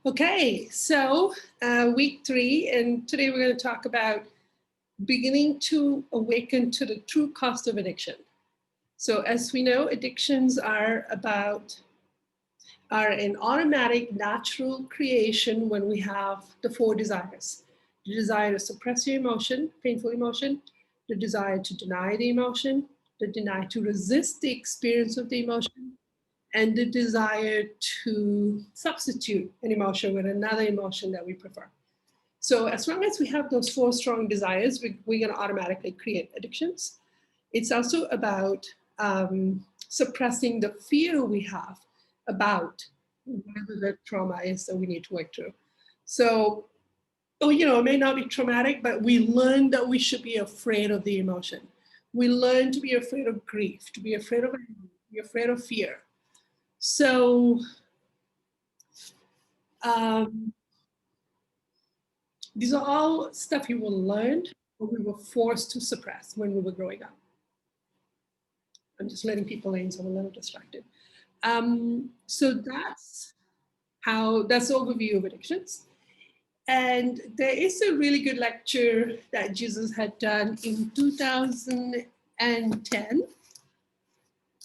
Okay, so week 3, and today we're going to talk about beginning to awaken to the true cost of addiction. So as we know, addictions are an automatic, natural creation when we have the 4 desires. The desire to suppress your emotion, painful emotion, the desire to deny the emotion, the desire to resist the experience of the emotion, and the desire to substitute an emotion with another emotion that we prefer. So as long as we have those 4 strong desires, we're going to automatically create addictions. It's also about suppressing the fear we have about whatever the trauma is that we need to work through. So, it may not be traumatic, but we learn that we should be afraid of the emotion. We learn to be afraid of grief, to be afraid of anger, to be afraid of fear. So these are all stuff you will learn, or we were forced to suppress when we were growing up. I'm just letting people in, so I'm a little distracted. So that's the overview of addictions. And there is a really good lecture that Jesus had done in 2010.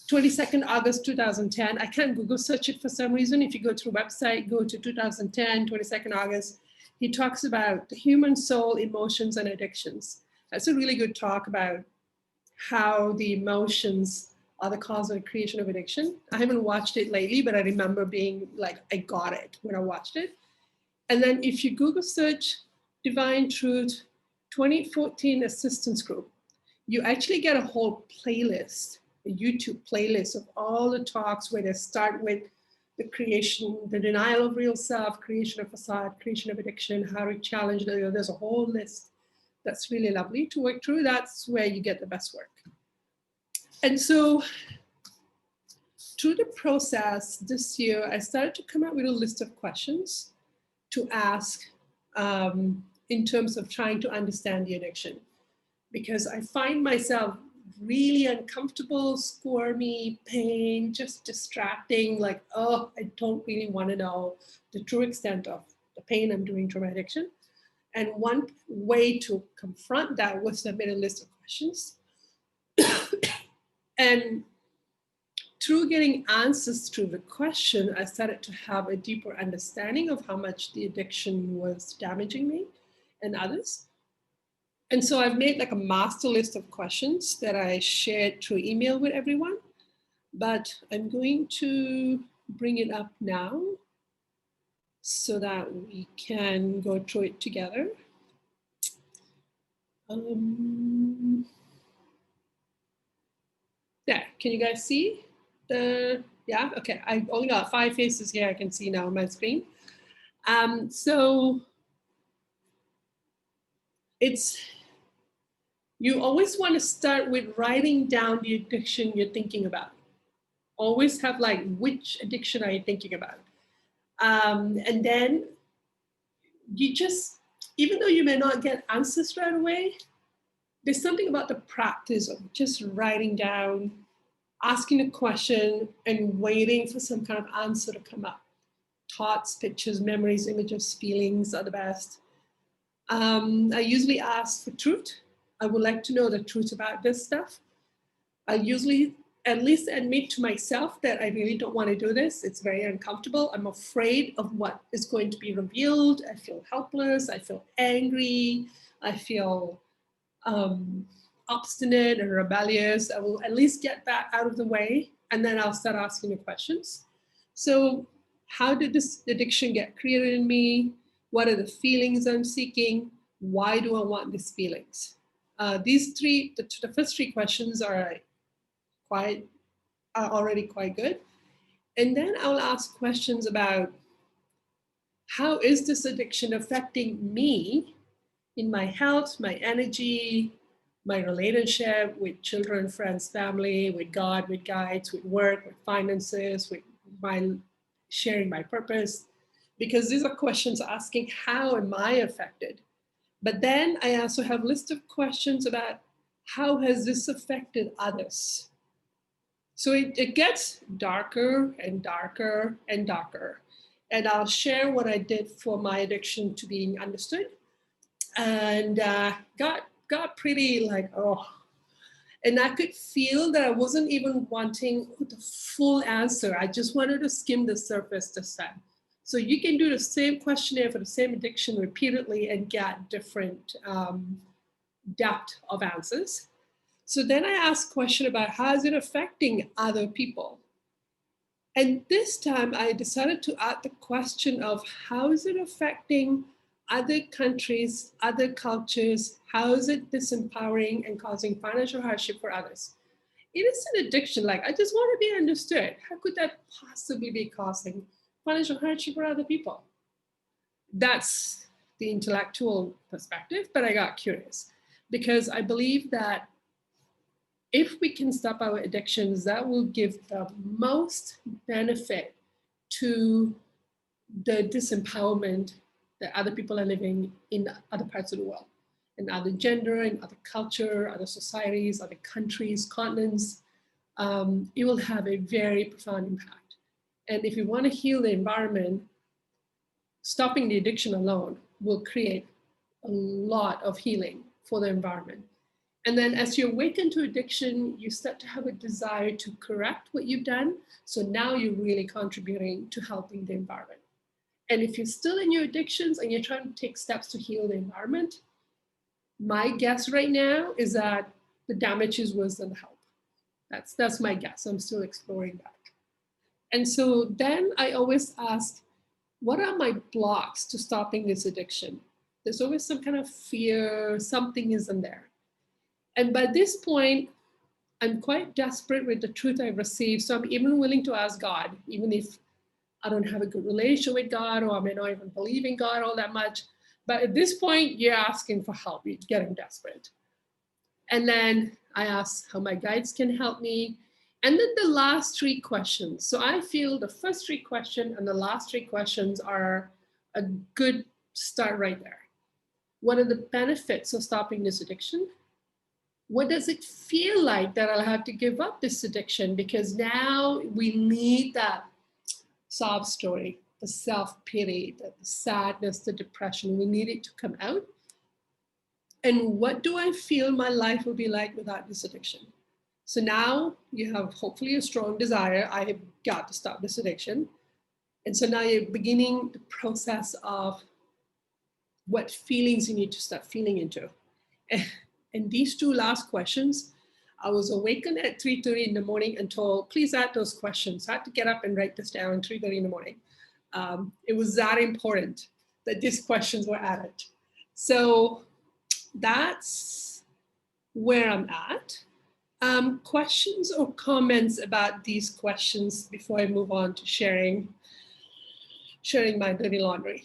22nd August 2010. I can't Google search it for some reason. If you go to a website, go to 2010, 22nd August. He talks about the human soul, emotions, and addictions. That's a really good talk about how the emotions are the cause of the creation of addiction. I haven't watched it lately, but I remember being like, I got it when I watched it. And then if you Google search Divine Truth 2014 Assistance Group, you actually get a whole playlist, a YouTube playlist of all the talks where they start with the creation, the denial of real self, creation of facade, creation of addiction, how to challenge. There's a whole list that's really lovely to work through. That's where you get the best work. And so through the process this year, I started to come up with a list of questions to ask in terms of trying to understand the addiction. Because I find myself really uncomfortable, squirmy, pain, just distracting, like, oh, I don't really want to know the true extent of the pain I'm doing through my addiction. And one way to confront that was to make a list of questions. And through getting answers to the question, I started to have a deeper understanding of how much the addiction was damaging me and others. And so I've made like a master list of questions that I shared through email with everyone, but I'm going to bring it up now so that we can go through it together. There, can you guys see yeah, okay, I only got 5 faces here I can see now on my screen. So you always want to start with writing down the addiction you're thinking about. Always have like, which addiction are you thinking about? And then you just, even though you may not get answers right away, there's something about the practice of just writing down, asking a question, and waiting for some kind of answer to come up. Thoughts, pictures, memories, images, feelings are the best. I usually ask for truth. I would like to know the truth about this stuff. I usually at least admit to myself that I really don't want to do this. It's very uncomfortable. I'm afraid of what is going to be revealed. I feel helpless. I feel angry. I feel obstinate and rebellious. I will at least get that out of the way, and then I'll start asking the questions. So how did this addiction get created in me? What are the feelings I'm seeking? Why do I want these feelings? These three, the first 3 questions are already quite good. And then I'll ask questions about, how is this addiction affecting me in my health, my energy, my relationship with children, friends, family, with God, with guides, with work, with finances, with my sharing my purpose? Because these are questions asking, how am I affected? But then I also have a list of questions about, how has this affected others? So it gets darker and darker and darker. And I'll share what I did for my addiction to being understood. And got pretty like, oh. And I could feel that I wasn't even wanting the full answer. I just wanted to skim the surface this time. So you can do the same questionnaire for the same addiction repeatedly and get different depth of answers. So then I asked a question about how is it affecting other people? And this time I decided to add the question of how is it affecting other countries, other cultures? How is it disempowering and causing financial hardship for others? It is an addiction. Like, I just want to be understood. How could that possibly be causing financial hardship for other people? That's the intellectual perspective, but I got curious because I believe that if we can stop our addictions, that will give the most benefit to the disempowerment that other people are living in other parts of the world, in other gender, in other culture, other societies, other countries, continents. It will have a very profound impact. And if we want to heal the environment, stopping the addiction alone will create a lot of healing for the environment. And then as you awaken to addiction, you start to have a desire to correct what you've done. So now you're really contributing to helping the environment. And if you're still in your addictions and you're trying to take steps to heal the environment, my guess right now is that the damage is worse than the help. That's my guess. I'm still exploring that. And so then I always ask, what are my blocks to stopping this addiction? There's always some kind of fear, something isn't there. And by this point, I'm quite desperate with the truth I've received. So I'm even willing to ask God, even if I don't have a good relation with God, or I may not even believe in God all that much. But at this point, you're asking for help, you're getting desperate. And then I ask how my guides can help me. And then the last three questions. So I feel the first three questions and the last three questions are a good start right there. What are the benefits of stopping this addiction? What does it feel like that I'll have to give up this addiction? Because now we need that sob story, the self-pity, the sadness, the depression. We need it to come out. And what do I feel my life will be like without this addiction? So now you have hopefully a strong desire. I have got to stop this addiction. And so now you're beginning the process of what feelings you need to start feeling into. And these two last questions, I was awakened at 3:30 in the morning and told, please add those questions. I had to get up and write this down at 3:30 in the morning. It was that important that these questions were added. So that's where I'm at. Questions or comments about these questions before I move on to sharing my dirty laundry?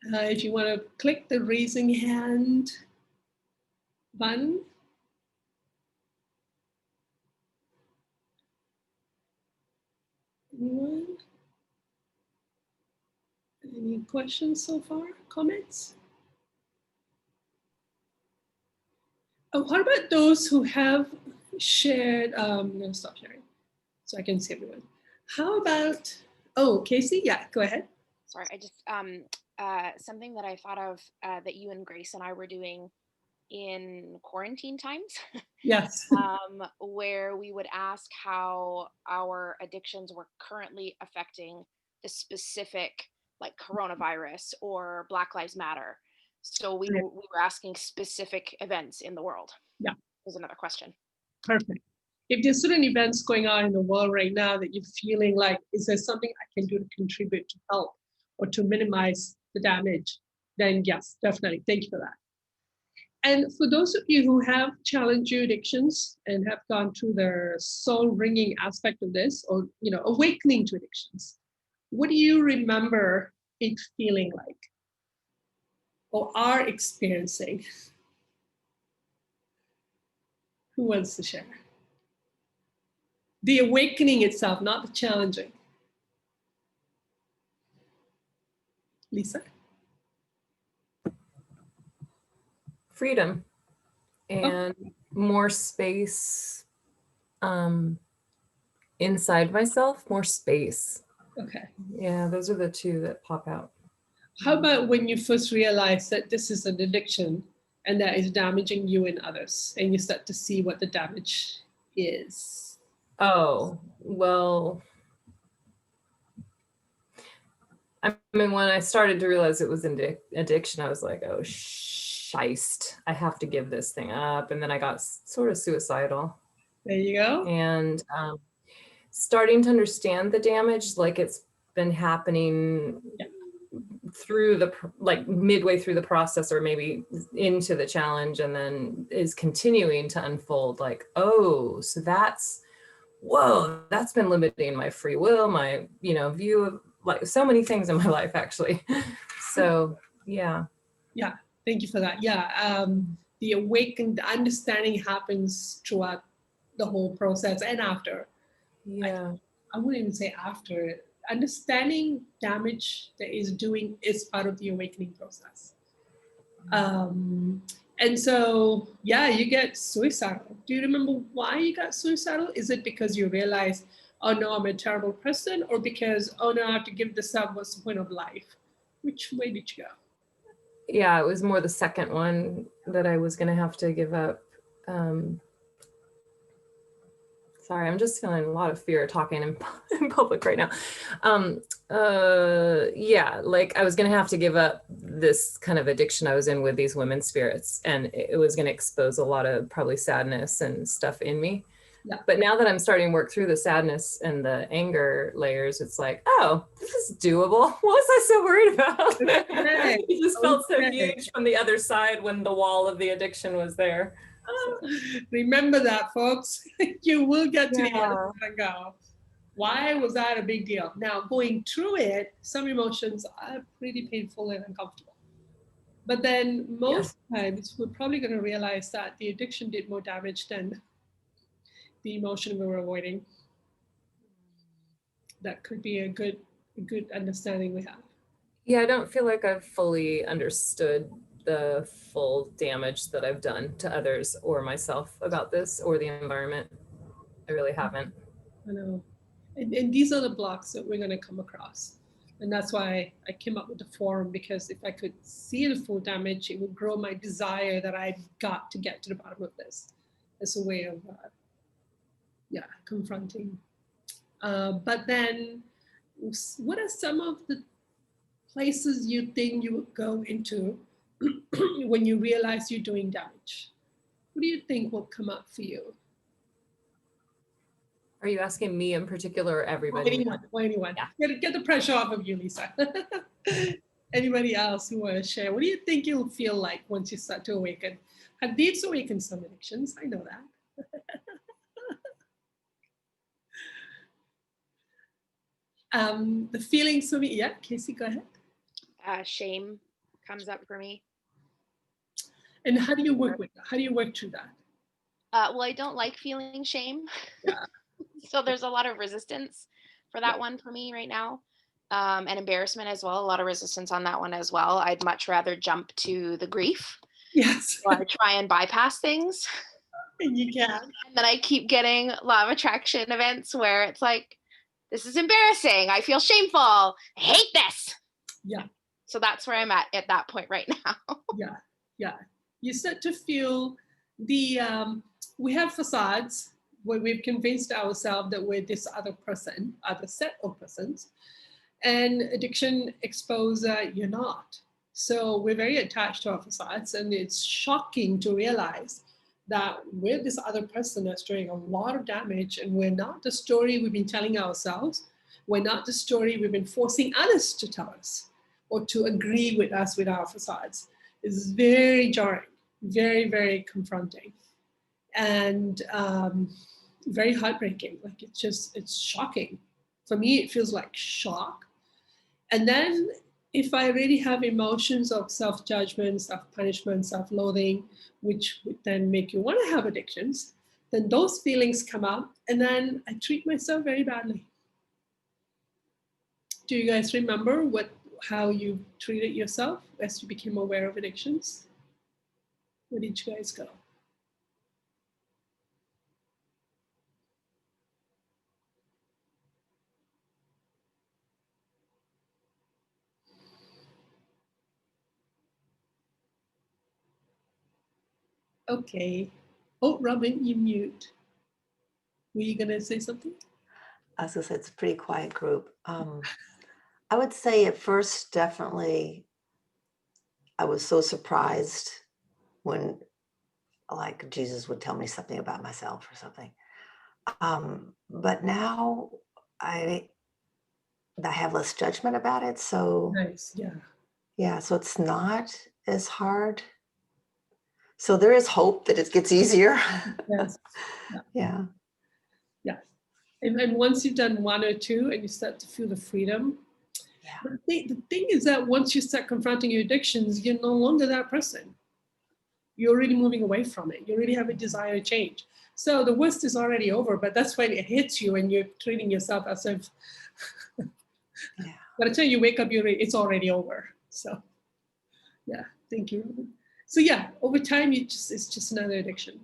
If you want to click the raising hand button. Anyone? Any questions so far? Comments? Oh, what about those who have shared? I'm going to stop sharing so I can see everyone. How about, oh, Casey? Yeah, go ahead. Sorry, I just, something that I thought of that you and Grace and I were doing in quarantine times. Yes. Where we would ask how our addictions were currently affecting the specific, like coronavirus or Black Lives Matter. So we were asking specific events in the world. Yeah. Was another question. Perfect. If there's certain events going on in the world right now that you're feeling like, is there something I can do to contribute to help or to minimize the damage? Then yes, definitely. Thank you for that. And for those of you who have challenged your addictions and have gone through the soul wringing aspect of this, or awakening to addictions, what do you remember it feeling like or are experiencing? Who wants to share? The awakening itself, not the challenging. Lisa? Freedom and more space inside myself, more space. Okay. Yeah, those are the two that pop out. How about when you first realize that this is an addiction and that is damaging you and others, and you start to see what the damage is? Oh, well, I mean, when I started to realize it was an addiction, I was like, oh, shist, I have to give this thing up. And then I got sort of suicidal. There you go. And starting to understand the damage, like it's been happening through the, like midway through the process, or maybe into the challenge, and then is continuing to unfold, like, oh, so that's, whoa, that's been limiting my free will, my, you know, view of like so many things in my life, actually. So, yeah. Yeah, thank you for that. Yeah, the awakened understanding happens throughout the whole process and after. Yeah. I wouldn't even say after. Understanding damage that is doing is part of the awakening process. And so, yeah, you get suicidal. Do you remember why you got suicidal? Is it because you realize, oh no, I'm a terrible person, or because, oh no, I have to give this up, what's the point of life? Which way did you go? Yeah, it was more the second one, that I was going to have to give up. Sorry, I'm just feeling a lot of fear talking in public right now. Yeah, like I was going to have to give up this kind of addiction I was in with these women's spirits, and it was going to expose a lot of probably sadness and stuff in me. Yeah. But now that I'm starting to work through the sadness and the anger layers, it's like, oh, this is doable. What was I so worried about? Okay. It just felt so Okay. huge from the other side when the wall of the addiction was there. Remember that, folks. You will get to the Yeah. other side and go, why was that a big deal? Now, going through it, some emotions are pretty painful and uncomfortable. But then most times, we're probably going to realize that the addiction did more damage than the emotion we were avoiding. That could be a good understanding we have. Yeah, I don't feel like I've fully understood the full damage that I've done to others or myself about this, or the environment. I really haven't. I know. And these are the blocks that we're going to come across. And that's why I came up with the forum, because if I could see the full damage, it would grow my desire that I've got to get to the bottom of this. As a way of, confronting. But then, what are some of the places you think you would go into when you realize you're doing damage? What do you think will come up for you? Are you asking me in particular, or everybody? Anyone. Yeah. Get the pressure off of you, Lisa. Anybody else who want to share? What do you think you'll feel like once you start to awaken? Hadith's awakened some addictions. I know that. The feelings for me. Yeah, Casey, go ahead. Shame comes up for me. And how do you work with that? How do you work through that? Well, I don't like feeling shame. Yeah. So there's a lot of resistance for that one for me right now. And embarrassment as well. A lot of resistance on that one as well. I'd much rather jump to the grief. Yes. Or try and bypass things. And you can. And then I keep getting law of attraction events where it's like, this is embarrassing. I feel shameful. I hate this. Yeah. So that's where I'm at that point right now. Yeah. You start to feel the, we have facades where we've convinced ourselves that we're this other person, other set of persons. And addiction exposure, you're not. So we're very attached to our facades, and it's shocking to realize that we're this other person that's doing a lot of damage, and we're not the story we've been telling ourselves. We're not the story we've been forcing others to tell us or to agree with us with our facades. It's very jarring, very, very confronting, and very heartbreaking. Like it's shocking. For me, it feels like shock. And then if I really have emotions of self-judgment, self-punishment, self-loathing, which would then make you want to have addictions, then those feelings come up, and then I treat myself very badly. Do you guys remember how you treated yourself as you became aware of addictions? Where did you guys go? Okay. Oh, Robin, you mute. Were you gonna say something? As I said, it's a pretty quiet group. I would say at first, definitely, I was so surprised when, like, Jesus would tell me something about myself or something. But now I I have less judgment about it. So Nice. Yeah. yeah, so it's not as hard. So there is hope that it gets easier. Yes. Yeah. Yeah. And once you've done one or two and you start to feel the freedom, Yeah. the thing is that once you start confronting your addictions, you're no longer that person. You're already moving away from it. You already have a desire to change. So the worst is already over, but that's when it hits you and you're treating yourself as if Yeah. by the time you wake up, it's already over. So yeah, thank you. So yeah, over time, it's just another addiction.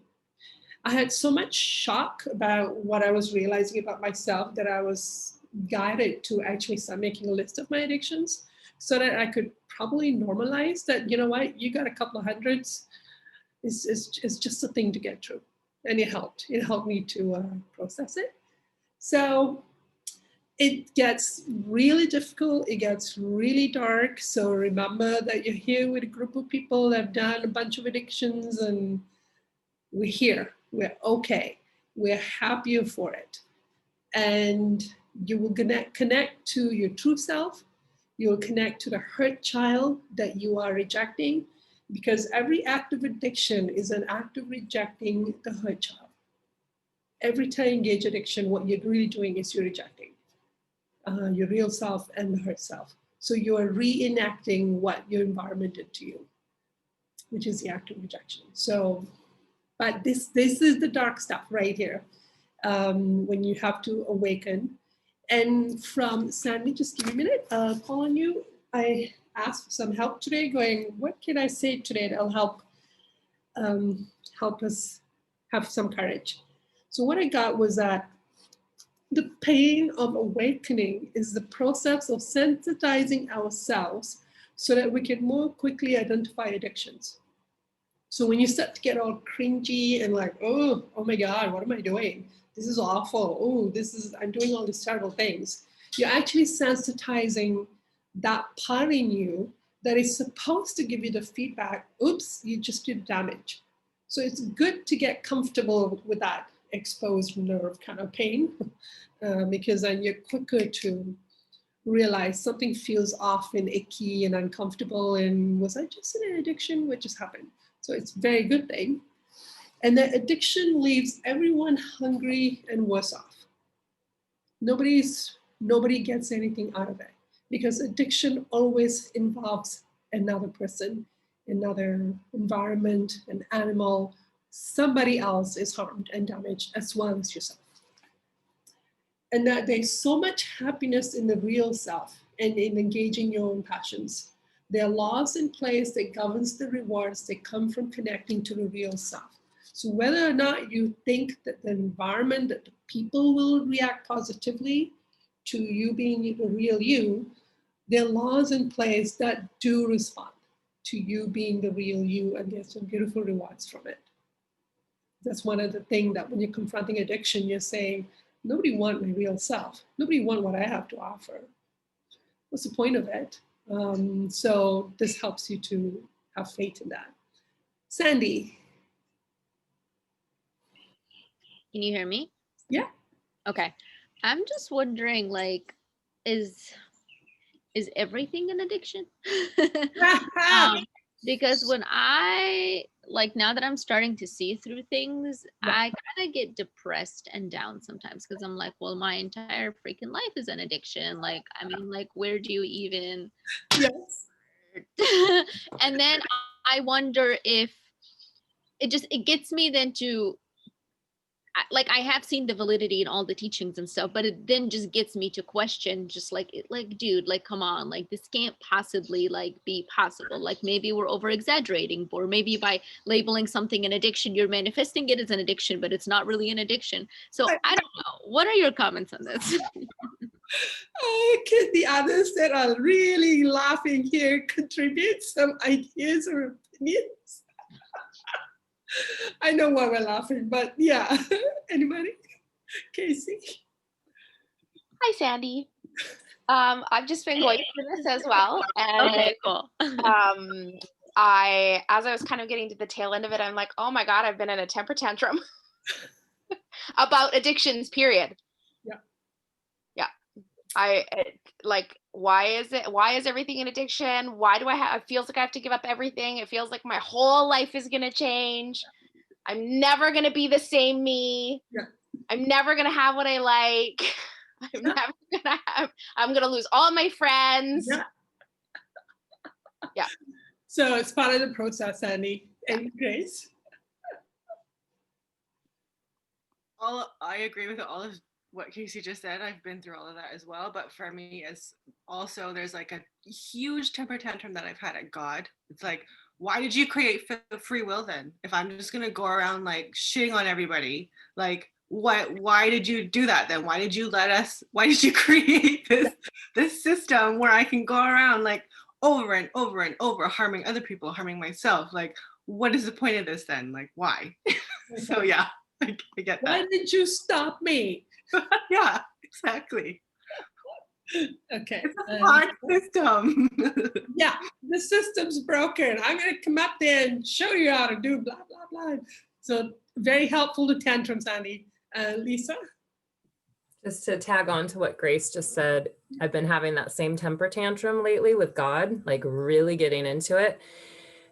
I had so much shock about what I was realizing about myself that I was guided to actually start making a list of my addictions so that I could probably normalize that, you know what, you got a couple of hundreds. It's just a thing to get through. And it helped. It helped me to process it. So it gets really difficult. It gets really dark. So remember that you're here with a group of people that have done a bunch of addictions, and we're here. We're okay. We're happier for it. And you will connect to your true self. You will connect to the hurt child that you are rejecting, because every act of addiction is an act of rejecting the hurt child. Every time you engage addiction, what you're really doing is you're rejecting your real self and the hurt self. So you are reenacting what your environment did to you, which is the act of rejection. So, but this is the dark stuff right here, when you have to awaken. And from Sandy, just give me a minute, call on you. I asked for some help today, going, what can I say today that'll help help us have some courage? So what I got was that the pain of awakening is the process of sensitizing ourselves so that we can more quickly identify addictions. So when you start to get all cringy and like, oh my God, what am I doing? This is awful. Oh, I'm doing all these terrible things. You're actually sensitizing that part in you that is supposed to give you the feedback, oops, you just did damage. So it's good to get comfortable with that exposed nerve kind of pain, because then you're quicker to realize something feels off and icky and uncomfortable. And was I just in an addiction? What just happened? So it's a very good thing. And that addiction leaves everyone hungry and worse off. Nobody gets anything out of it, because addiction always involves another person, another environment, an animal. Somebody else is harmed and damaged as well as yourself. And that there's so much happiness in the real self and in engaging your own passions. There are laws in place that governs the rewards that come from connecting to the real self. So whether or not you think that the environment, that the people will react positively to you being the real you, there are laws in place that do respond to you being the real you, and there's some beautiful rewards from it. That's one of the things that when you're confronting addiction, you're saying, nobody wants my real self. Nobody wants what I have to offer. What's the point of it? So this helps you to have faith in that. Sandy. Can you hear me? Yeah. Okay. I'm just wondering, like, is everything an addiction? Because when I, like, now that I'm starting to see through things, Yeah. I kind of get depressed and down sometimes, because I'm like, well, my entire freaking life is an addiction. Like, I mean, like, where do you even? Yes. And then I wonder if it gets me then to, like, I have seen the validity in all the teachings and stuff, but it then just gets me to question, just like, dude, like, come on, like, this can't possibly, like, be possible. Like, maybe we're over exaggerating, or maybe by labeling something an addiction, you're manifesting it as an addiction, but it's not really an addiction. So I don't know. What are your comments on this? Can the others that are really laughing here contribute some ideas or opinions? I know why we're laughing, but yeah. Anybody? Casey? Hi, Sandy. I've just been going through this as well. And Okay, cool. as I was kind of getting to the tail end of it, I'm like, oh my God, I've been in a temper tantrum about addictions, period. Yeah. Yeah. Why is everything an addiction? Why do it feels like I have to give up everything? It feels like my whole life is going to change. I'm never going to be the same me. Yeah. I'm never going to have what I like. I'm going to lose all my friends. Yeah. Yeah. So it's part of the process, Andy. And Grace? I agree with all of what Casey just said. I've been through all of that as well. But for me, as also there's like a huge temper tantrum that I've had at God. It's like, why did you create free will then? If I'm just gonna go around like shitting on everybody, like why did you do that then? Why did you create this system where I can go around like over and over and over harming other people, harming myself? Like, what is the point of this then? Like, why? So yeah, I get that. Why did you stop me? Yeah, exactly. Okay. It's a hard system. Yeah, the system's broken. I'm going to come up there and show you how to do blah, blah, blah. So very helpful to tantrums, Andy. Lisa? Just to tag on to what Grace just said, I've been having that same temper tantrum lately with God, like really getting into it.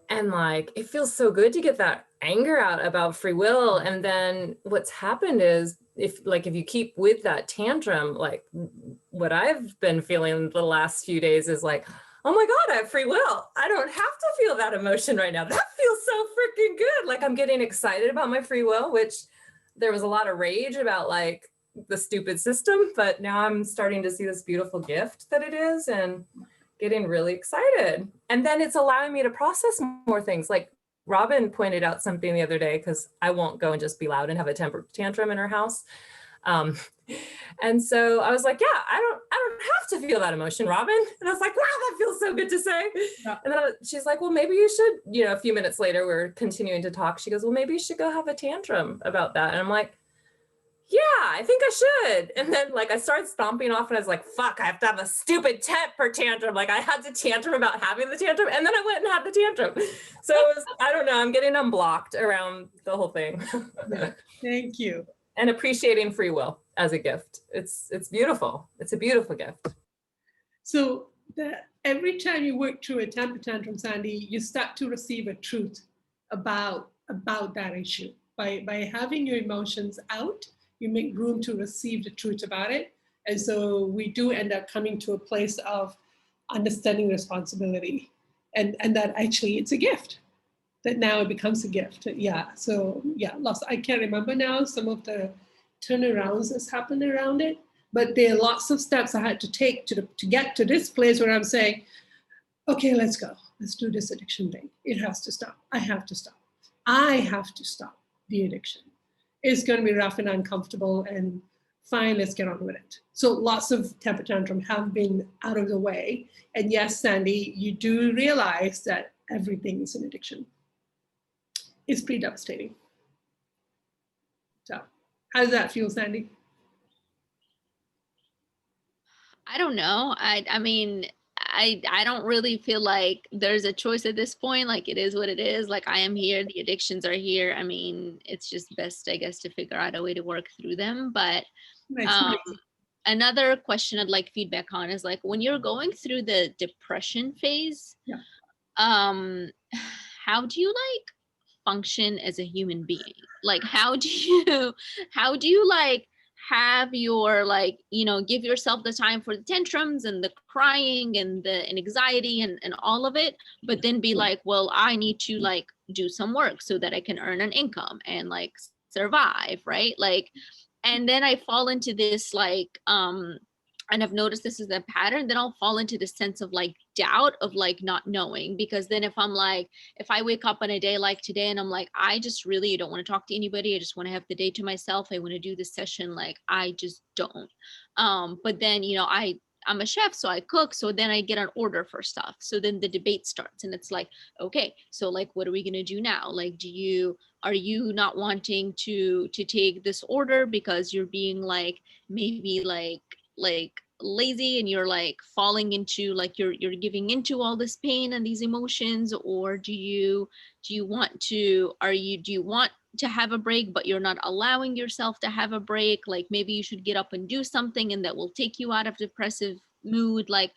And like, it feels so good to get that anger out about free will. And then what's happened is if you keep with that tantrum, like what I've been feeling the last few days is like, oh my God, I have free will. I don't have to feel that emotion right now. That feels so freaking good. Like I'm getting excited about my free will, which there was a lot of rage about like the stupid system, but now I'm starting to see this beautiful gift that it is and getting really excited. And then it's allowing me to process more things. Like Robin pointed out something the other day, because I won't go and just be loud and have a temper tantrum in her house. And so I was like, yeah, I don't have to feel that emotion, Robin. And I was like, wow, that feels so good to say. Yeah. And then she's like, well, maybe you should, a few minutes later, we're continuing to talk. She goes, well, maybe you should go have a tantrum about that. And I'm like, yeah, I think I should. And then like I started stomping off and I was like, fuck, I have to have a stupid temper tantrum. Like I had to tantrum about having the tantrum and then I went and had the tantrum. So it was, I don't know, I'm getting unblocked around the whole thing. Yeah, thank you. And appreciating free will as a gift. It's beautiful. It's a beautiful gift. So every time you work through a temper tantrum, Sandy, you start to receive a truth about that issue. By having your emotions out, you make room to receive the truth about it. And so we do end up coming to a place of understanding responsibility and that actually it's a gift, that now it becomes a gift. Yeah, so yeah, I can't remember now some of the turnarounds that's happened around it, but there are lots of steps I had to take to get to this place where I'm saying, okay, let's go. Let's do this addiction thing. It has to stop. I have to stop. I have to stop the addiction. It's going to be rough and uncomfortable and fine, let's get on with it. So lots of temper tantrum have been out of the way. And yes, Sandy, you do realize that everything is an addiction. It's pretty devastating. So how does that feel, Sandy? I don't know. I mean, I don't really feel like there's a choice at this point. Like it is what it is. Like I am here, the addictions are here. I mean, it's just best, I guess, to figure out a way to work through them. But another question I'd like feedback on is like when you're going through the depression phase, yeah. How do you like function as a human being? Like how do you like have your like, give yourself the time for the tantrums and the crying and the anxiety and all of it, but then be like, well, I need to like do some work so that I can earn an income and like survive, right? Like, and then I fall into this like, and I've noticed this is a pattern, then I'll fall into the sense of like doubt of like not knowing, because then if I wake up on a day like today and I'm like, I just really don't want to talk to anybody. I just want to have the day to myself. I want to do this session. Like, I just don't. But then, I'm a chef, so I cook. So then I get an order for stuff. So then the debate starts and it's like, okay, so like, what are we going to do now? Like, are you not wanting to take this order because you're being like maybe like lazy, and you're like falling into like you're giving into all this pain and these emotions? Or do you want to, do you want to have a break but you're not allowing yourself to have a break? Like maybe you should get up and do something and that will take you out of depressive mood. Like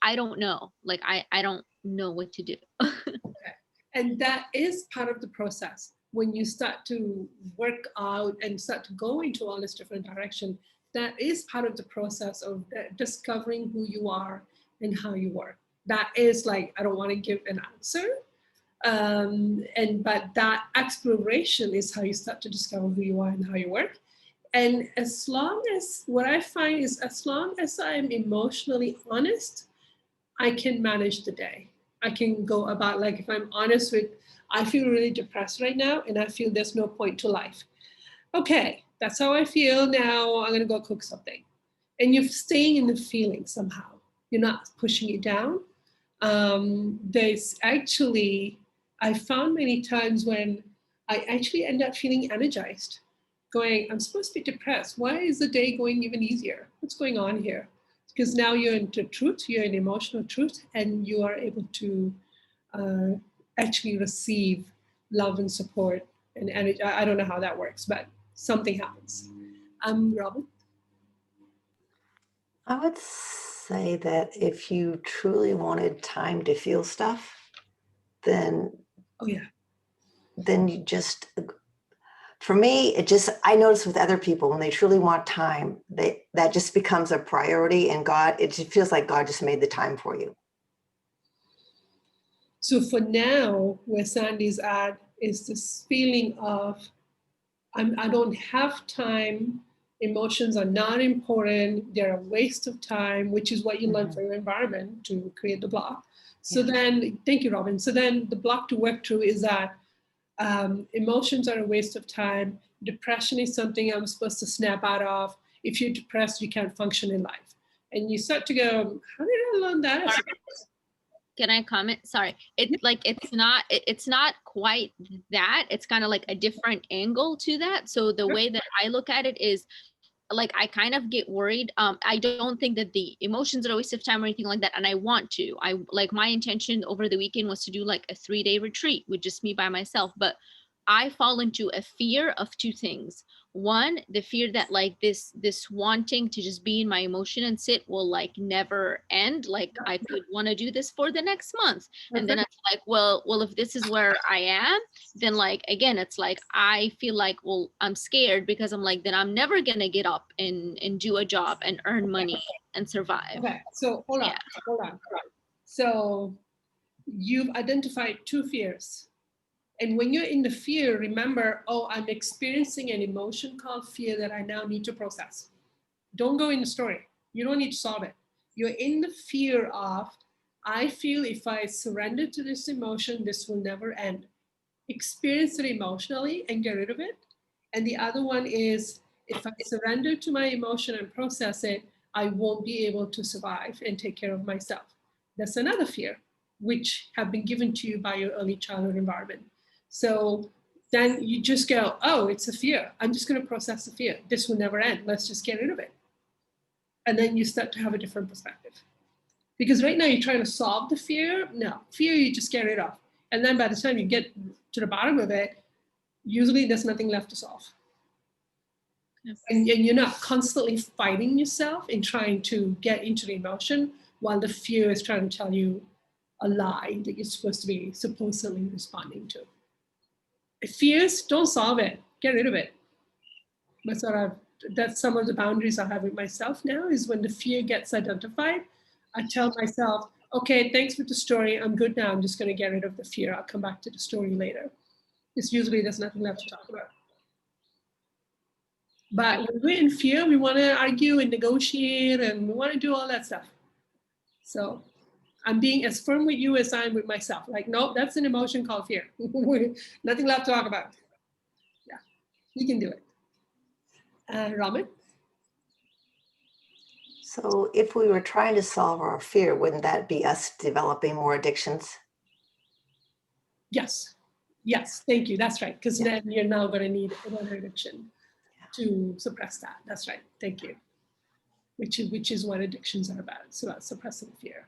I don't know, like I don't know what to do. And that is part of the process. When you start to work out and start to go into all this different direction, that is part of the process of discovering who you are and how you work. That is like, I don't want to give an answer. But that exploration is how you start to discover who you are and how you work. And as long as, what I find is, as long as I'm emotionally honest, I can manage the day. I can go about, like, if I'm honest with, I feel really depressed right now and I feel there's no point to life. Okay, that's how I feel now. I'm going to go cook something. And you're staying in the feeling somehow. You're not pushing it down. There's actually, I found many times when I actually end up feeling energized, going, I'm supposed to be depressed. Why is the day going even easier? What's going on here? Because now you're into truth, you're in emotional truth, and you are able to actually receive love and support and energy. I don't know how that works, but something happens. Robin? I would say that if you truly wanted time to feel stuff, then Oh, yeah. then you just, for me, it just, I notice with other people, when they truly want time, that just becomes a priority, and God, it just feels like God just made the time for you. So for now, where Sandy's at is this feeling of, I don't have time, emotions are not important, they're a waste of time, which is what you learn from your environment to create the block. So then, thank you, Robin. So then the block to work through is that emotions are a waste of time. Depression is something I'm supposed to snap out of. If you're depressed, you can't function in life. And you start to go, how did I learn that? Can I comment? Sorry. It's not quite that. It's kind of like a different angle to that. So the way that I look at it is, like, I kind of get worried. I don't think that the emotions are a waste of time or anything like that. And I want to. My intention over the weekend was to do like a 3-day retreat with just me by myself. But I fall into a fear of two things. One, the fear that like this wanting to just be in my emotion and sit will like never end. Like I could want to do this for the next month. And then it's like, well, if this is where I am, then like, again, it's like, I feel like, well, I'm scared because I'm like, then I'm never going to get up and do a job and earn money and survive. Okay, so hold on. So you've identified two fears. And when you're in the fear, remember, oh, I'm experiencing an emotion called fear that I now need to process. Don't go in the story. You don't need to solve it. You're in the fear of, I feel if I surrender to this emotion, this will never end. Experience it emotionally and get rid of it. And the other one is, if I surrender to my emotion and process it, I won't be able to survive and take care of myself. That's another fear, which have been given to you by your early childhood environment. So then you just go, oh, it's a fear. I'm just going to process the fear. This will never end. Let's just get rid of it. And then you start to have a different perspective. Because right now you're trying to solve the fear. No, fear you just get rid of. And then by the time you get to the bottom of it, usually there's nothing left to solve. Yes. And you're not constantly fighting yourself in trying to get into the emotion while the fear is trying to tell you a lie that you're supposed to be supposedly responding to. Fears, don't solve it. Get rid of it. That's some of the boundaries I have with myself now, is when the fear gets identified, I tell myself, okay, thanks for the story. I'm good now. I'm just going to get rid of the fear. I'll come back to the story later. It's usually there's nothing left to talk about. But when we're in fear, we want to argue and negotiate, and we want to do all that stuff. So I'm being as firm with you as I am with myself. Like, no, that's an emotion called fear. Nothing left to talk about. Yeah, we can do it. Robin? So if we were trying to solve our fear, wouldn't that be us developing more addictions? Yes. Yes, thank you. That's right. Because Yeah. then you're now going to need another addiction to suppress that. That's right. Thank you. Which is what addictions are about. It's about suppressing fear.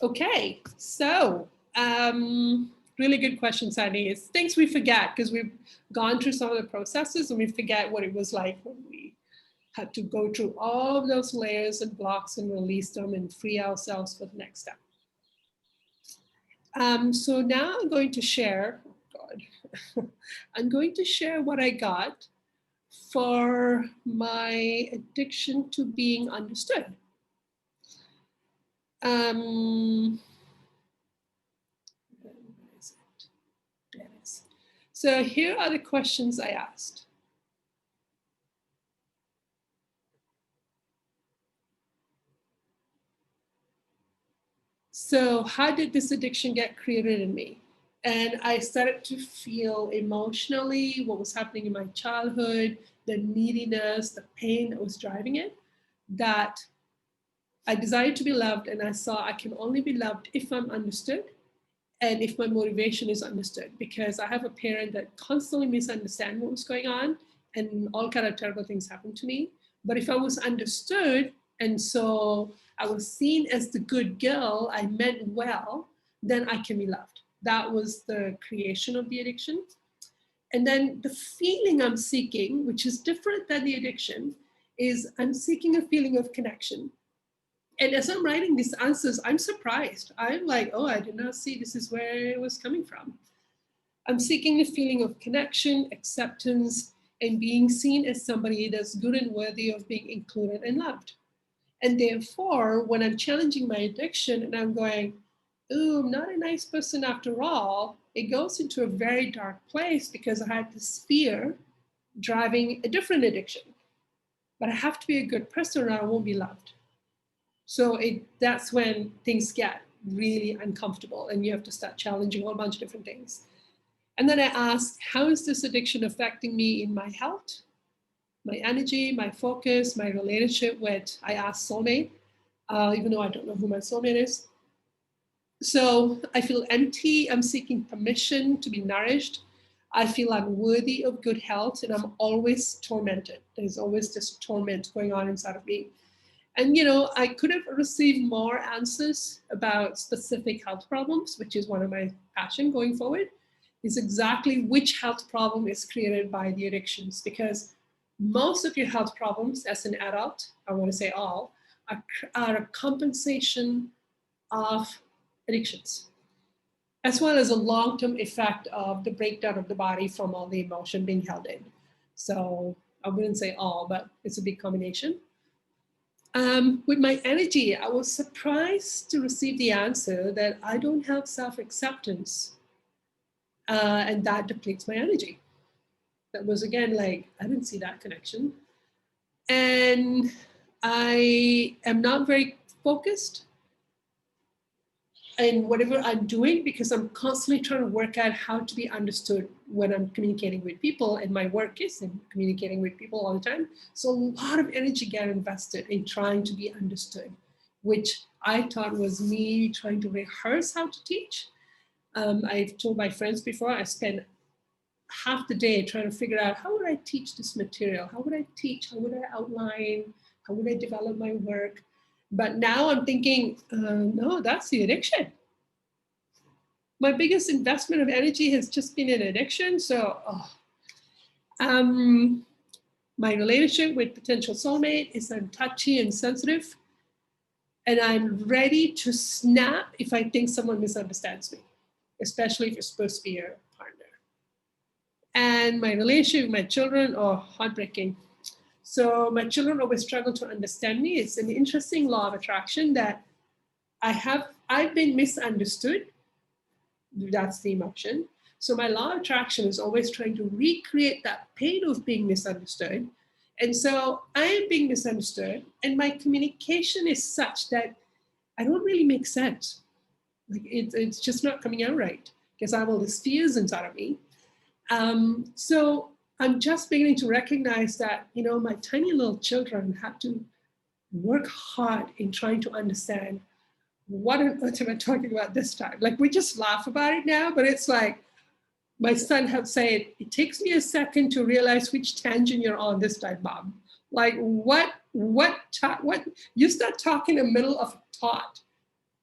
Okay, so really good question, Sandy. It's things we forget because we've gone through some of the processes and we forget what it was like when we had to go through all of those layers and blocks and release them and free ourselves for the next step. So now I'm going to share, oh God, I'm going to share what I got for my addiction to being understood. Where is it? There it is. So here are the questions I asked. So how did this addiction get created in me? And I started to feel emotionally what was happening in my childhood, the neediness, the pain that was driving it, that I desired to be loved, and I saw I can only be loved if I'm understood and if my motivation is understood, because I have a parent that constantly misunderstands what was going on and all kind of terrible things happened to me. But if I was understood, and so I was seen as the good girl, I meant well, then I can be loved. That was the creation of the addiction. And then the feeling I'm seeking, which is different than the addiction, is I'm seeking a feeling of connection. And as I'm writing these answers, I'm surprised. I'm like, oh, I did not see this is where it was coming from. I'm seeking the feeling of connection, acceptance, and being seen as somebody that's good and worthy of being included and loved. And therefore, when I'm challenging my addiction and I'm going, ooh, I'm not a nice person after all, it goes into a very dark place because I had this fear driving a different addiction. But I have to be a good person or I won't be loved. So that's when things get really uncomfortable and you have to start challenging a whole bunch of different things. And then I ask, how is this addiction affecting me in my health, my energy, my focus, my relationship with, I asked soulmate, even though I don't know who my soulmate is. So I feel empty, I'm seeking permission to be nourished. I feel unworthy of good health and I'm always tormented. There's always this torment going on inside of me. And, you know, I could have received more answers about specific health problems, which is one of my passion going forward, is exactly which health problem is created by the addictions. Because most of your health problems as an adult, I want to say all, are a compensation of addictions, as well as a long-term effect of the breakdown of the body from all the emotion being held in. So I wouldn't say all, but it's a big combination. With my energy, I was surprised to receive the answer that I don't have self-acceptance and that depletes my energy. That was again like, I didn't see that connection. And I am not very focused in whatever I'm doing because I'm constantly trying to work out how to be understood when I'm communicating with people, and my work is in communicating with people all the time. So a lot of energy get invested in trying to be understood, which I thought was me trying to rehearse how to teach. I've told my friends before, I spend half the day trying to figure out how would I teach this material? How would I teach? How would I outline? How would I develop my work? But now I'm thinking, no, that's the addiction. My biggest investment of energy has just been in addiction. So, my relationship with potential soulmate is I'm touchy and sensitive, and I'm ready to snap if I think someone misunderstands me, especially if it's supposed to be your partner. And my relationship with my children, heartbreaking. So my children always struggle to understand me. It's an interesting law of attraction that I've been misunderstood. That's the emotion. So my law of attraction is always trying to recreate that pain of being misunderstood. And so I am being misunderstood, and my communication is such that I don't really make sense. Like it's just not coming out right because I have all these fears inside of me. So I'm just beginning to recognize that, you know, my tiny little children have to work hard in trying to understand what on earth am I talking about this time? Like we just laugh about it now, but it's like, My son have said, it takes me a second to realize which tangent you're on this time, Mom. Like what, you start talking in the middle of a thought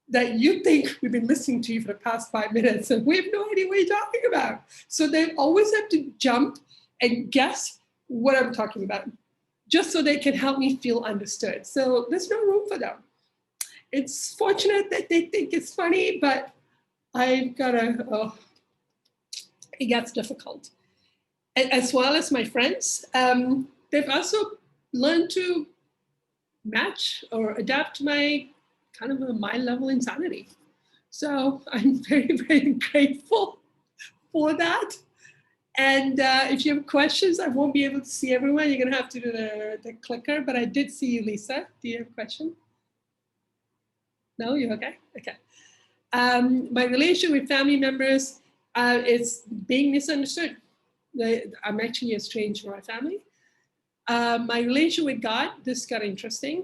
that you think we've been listening to you for the past 5 minutes and we have no idea what you're talking about. So they always have to jump and guess what I'm talking about, just so they can help me feel understood. So there's no room for them. It's fortunate that they think it's funny, but I've got to, it gets difficult. As well as my friends, they've also learned to match or adapt to my kind of a mind level insanity. So I'm very, very grateful for that. And if you have questions, I won't be able to see everyone. You're gonna have to do the clicker, but I did see you, Lisa. Do you have a question? No, you're okay? Okay. My relation with family members is being misunderstood. I'm actually estranged from my family. My relation with God, this got interesting.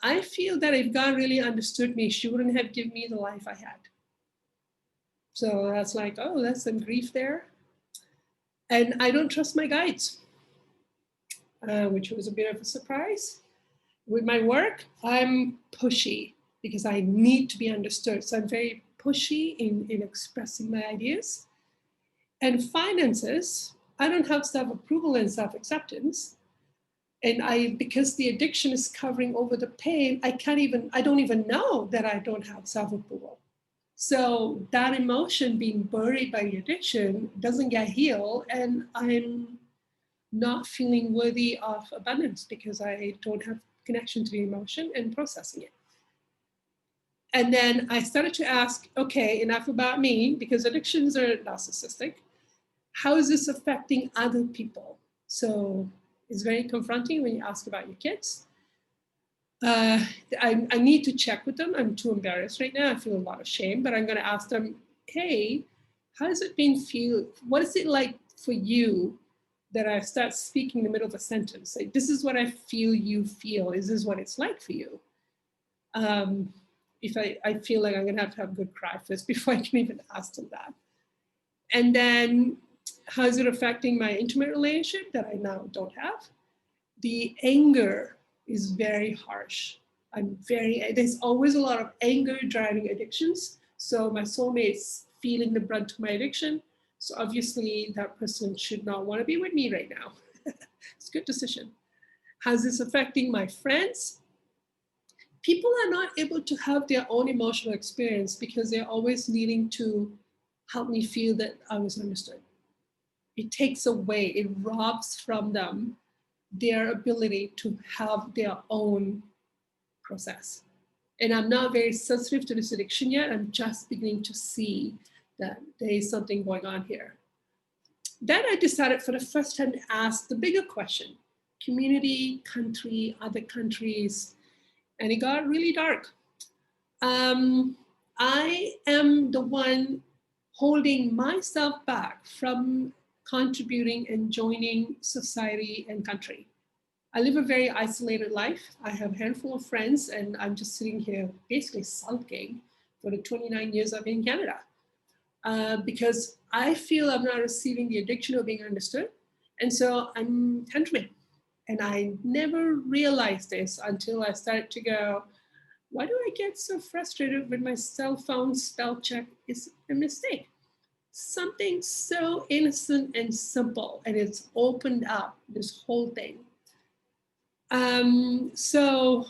I feel that if God really understood me, she wouldn't have given me the life I had. So that's like, oh, that's some grief there. And I don't trust my guides, which was a bit of a surprise. With my work, I'm pushy because I need to be understood. So I'm very pushy in expressing my ideas. And finances, I don't have self-approval and self-acceptance. And because the addiction is covering over the pain, I don't even know that I don't have self-approval. So that emotion being buried by the addiction doesn't get healed, and I'm not feeling worthy of abundance because I don't have connection to the emotion and processing it. And then I started to ask, okay, enough about me, because addictions are narcissistic. How is this affecting other people? So it's very confronting when you ask about your kids. I need to check with them. I'm too embarrassed right now. I feel a lot of shame, but I'm going to ask them, hey, how does it feel? What is it like for you that I start speaking in the middle of a sentence? Like, this is what I feel you feel. Is this what it's like for you? If I feel like I'm going to have a good cry first before I can even ask them that. And then how is it affecting my intimate relationship that I now don't have? The anger is very harsh. There's always a lot of anger driving addictions. So my soulmate's feeling the brunt of my addiction. So obviously that person should not want to be with me right now. It's a good decision. How's this affecting my friends? People are not able to have their own emotional experience because they're always needing to help me feel that I was understood. It takes away, it robs from them their ability to have their own process. And I'm not very sensitive to this addiction yet. I'm just beginning to see that there is something going on here. Then I decided for the first time to ask the bigger question: community, country, other countries, and it got really dark. I am the one holding myself back from contributing and joining society and country. I live a very isolated life. I have a handful of friends, and I'm just sitting here basically sulking for the 29 years I've been in Canada because I feel I'm not receiving the addiction or being understood. And so I'm tantruming. And I never realized this until I started to go, why do I get so frustrated when my cell phone spell check is a mistake? Something so innocent and simple, and it's opened up this whole thing. So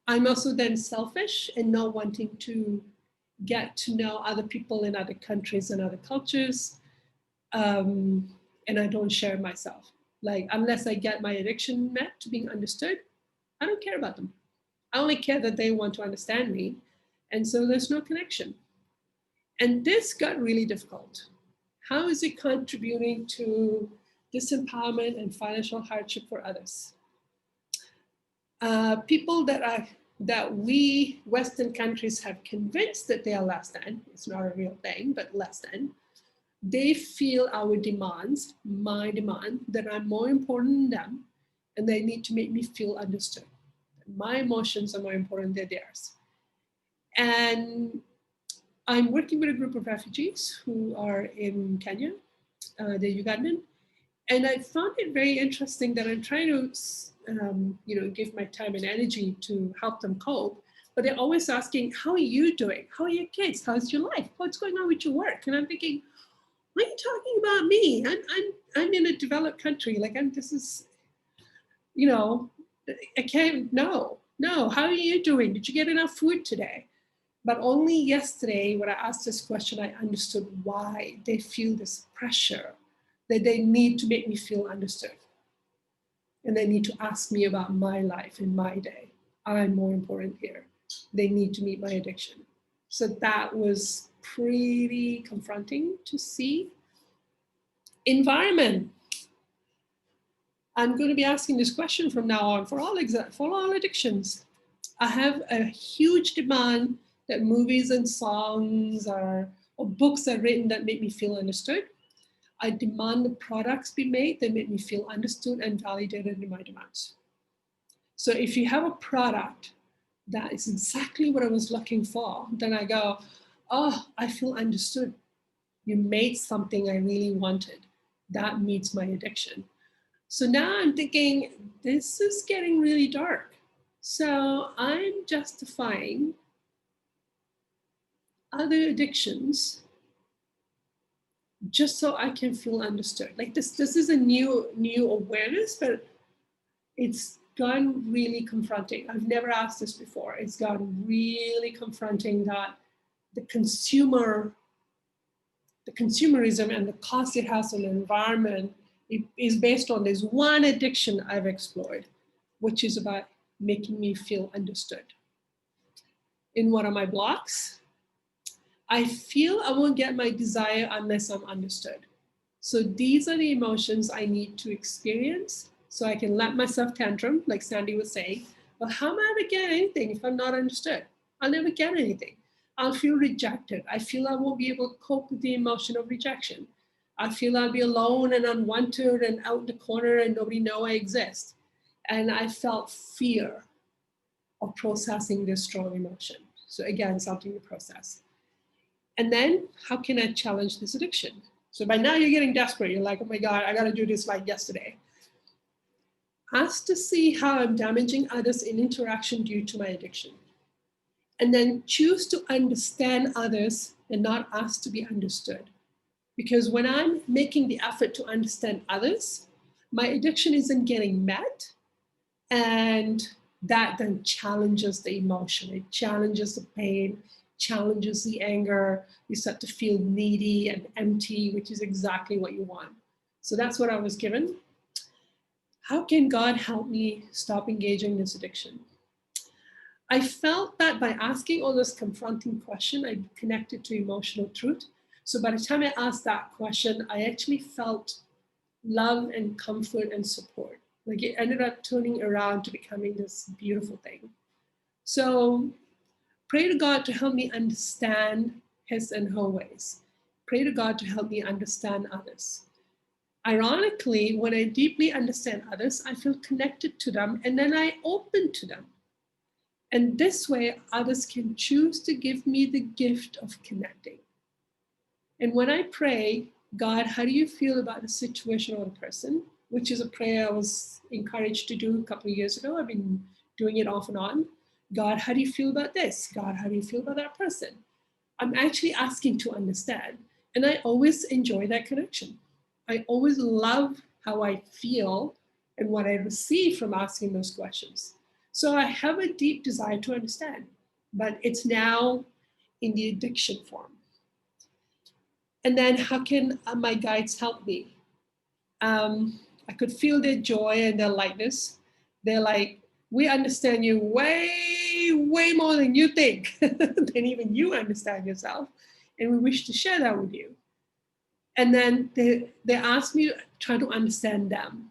I'm also then selfish and not wanting to get to know other people in other countries and other cultures. And I don't share myself. Like, unless I get my addiction met to being understood, I don't care about them. I only care that they want to understand me. And so there's no connection. And this got really difficult. How is it contributing to disempowerment and financial hardship for others? People that we Western countries have convinced that they are less than, it's not a real thing, but less than, they feel our demands, my demand, that I'm more important than them, and they need to make me feel understood. My emotions are more important than theirs. And I'm working with a group of refugees who are in Kenya, the Ugandan. And I found it very interesting that I'm trying to, give my time and energy to help them cope. But they're always asking, how are you doing? How are your kids? How's your life? What's going on with your work? And I'm thinking, what are you talking about me? I'm in a developed country. Like this is, I can't, no. How are you doing? Did you get enough food today? But only yesterday, when I asked this question, I understood why they feel this pressure that they need to make me feel understood. And they need to ask me about my life and my day. I'm more important here. They need to meet my addiction. So that was pretty confronting to see. Environment. I'm going to be asking this question from now on for all addictions. I have a huge demand that movies and songs or books are written that make me feel understood. I demand the products be made that make me feel understood and validated in my demands. So if you have a product that is exactly what I was looking for, then I go, oh, I feel understood. You made something I really wanted. That meets my addiction. So now I'm thinking, this is getting really dark. So I'm justifying other addictions just so I can feel understood. Like this is a new awareness, but it's gone really confronting. I've never asked this before. It's gone really confronting that the consumerism and the cost it has on the environment is based on this one addiction I've explored, which is about making me feel understood. In one of my blocks, I feel I won't get my desire unless I'm understood. So these are the emotions I need to experience so I can let myself tantrum, like Sandy was saying. But how am I ever get anything if I'm not understood? I'll never get anything. I'll feel rejected. I feel I won't be able to cope with the emotion of rejection. I feel I'll be alone and unwanted and out in the corner and nobody know I exist. And I felt fear of processing this strong emotion. So again, something to process. And then how can I challenge this addiction? So by now you're getting desperate. You're like, oh my God, I gotta do this like yesterday. Ask to see how I'm damaging others in interaction due to my addiction. And then choose to understand others and not ask to be understood. Because when I'm making the effort to understand others, my addiction isn't getting met. And that then challenges the emotion. It challenges the pain, challenges the anger. You start to feel needy and empty, which is exactly what you want. So that's what I was given. How can God help me stop engaging this addiction? I felt that by asking all this confronting question, I connected to emotional truth. So by the time I asked that question, I actually felt love and comfort and support. Like it ended up turning around to becoming this beautiful thing. So pray to God to help me understand his and her ways. Pray to God to help me understand others. Ironically, when I deeply understand others, I feel connected to them and then I open to them. And this way, others can choose to give me the gift of connecting. And when I pray, God, how do you feel about the situation or the person? Which is a prayer I was encouraged to do a couple of years ago. I've been doing it off and on. God, how do you feel about this? God, how do you feel about that person? I'm actually asking to understand. And I always enjoy that connection. I always love how I feel and what I receive from asking those questions. So I have a deep desire to understand, but it's now in the addiction form. And then how can my guides help me? I could feel their joy and their lightness. They're like, we understand you way, way more than you think, than even you understand yourself. And we wish to share that with you. And then they ask me to try to understand them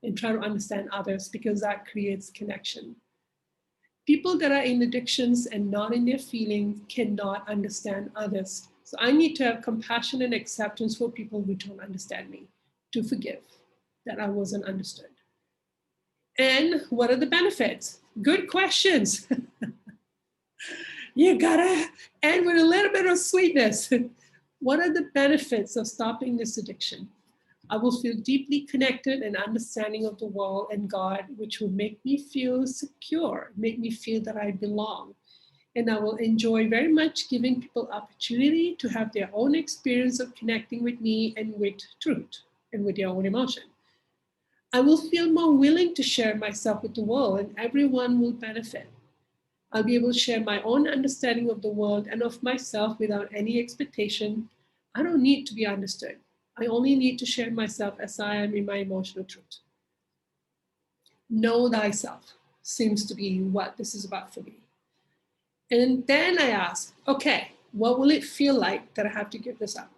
and try to understand others because that creates connection. People that are in addictions and not in their feelings cannot understand others. So I need to have compassion and acceptance for people who don't understand me, to forgive that I wasn't understood. And what are the benefits? Good questions. You gotta end with a little bit of sweetness. What are the benefits of stopping this addiction? I will feel deeply connected and understanding of the world and God, which will make me feel secure, make me feel that I belong. And I will enjoy very much giving people opportunity to have their own experience of connecting with me and with truth and with their own emotion. I will feel more willing to share myself with the world, and everyone will benefit. I'll be able to share my own understanding of the world and of myself without any expectation. I don't need to be understood. I only need to share myself as I am in my emotional truth. Know thyself seems to be what this is about for me. And then I ask, okay, what will it feel like that I have to give this up?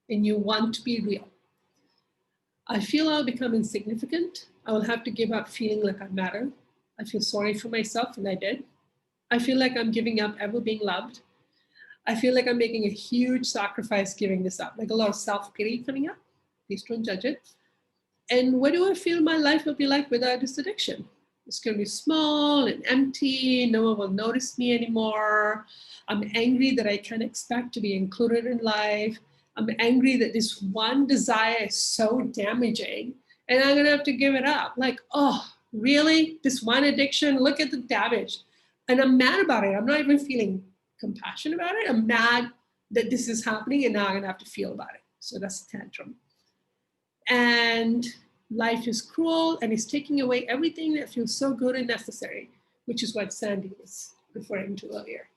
And you want to be real. I feel I'll become insignificant. I will have to give up feeling like I matter. I feel sorry for myself, and I did. I feel like I'm giving up ever being loved. I feel like I'm making a huge sacrifice giving this up, like a lot of self-pity coming up. Please don't judge it. And what do I feel my life will be like without this addiction? It's going to be small and empty. No one will notice me anymore. I'm angry that I can't expect to be included in life. I'm angry that this one desire is so damaging and I'm going to have to give it up. Like, oh, really? This one addiction? Look at the damage. And I'm mad about it. I'm not even feeling compassion about it. I'm mad that this is happening and now I'm going to have to feel about it. So that's a tantrum. And life is cruel and it's taking away everything that feels so good and necessary, which is what Sandy was referring to earlier.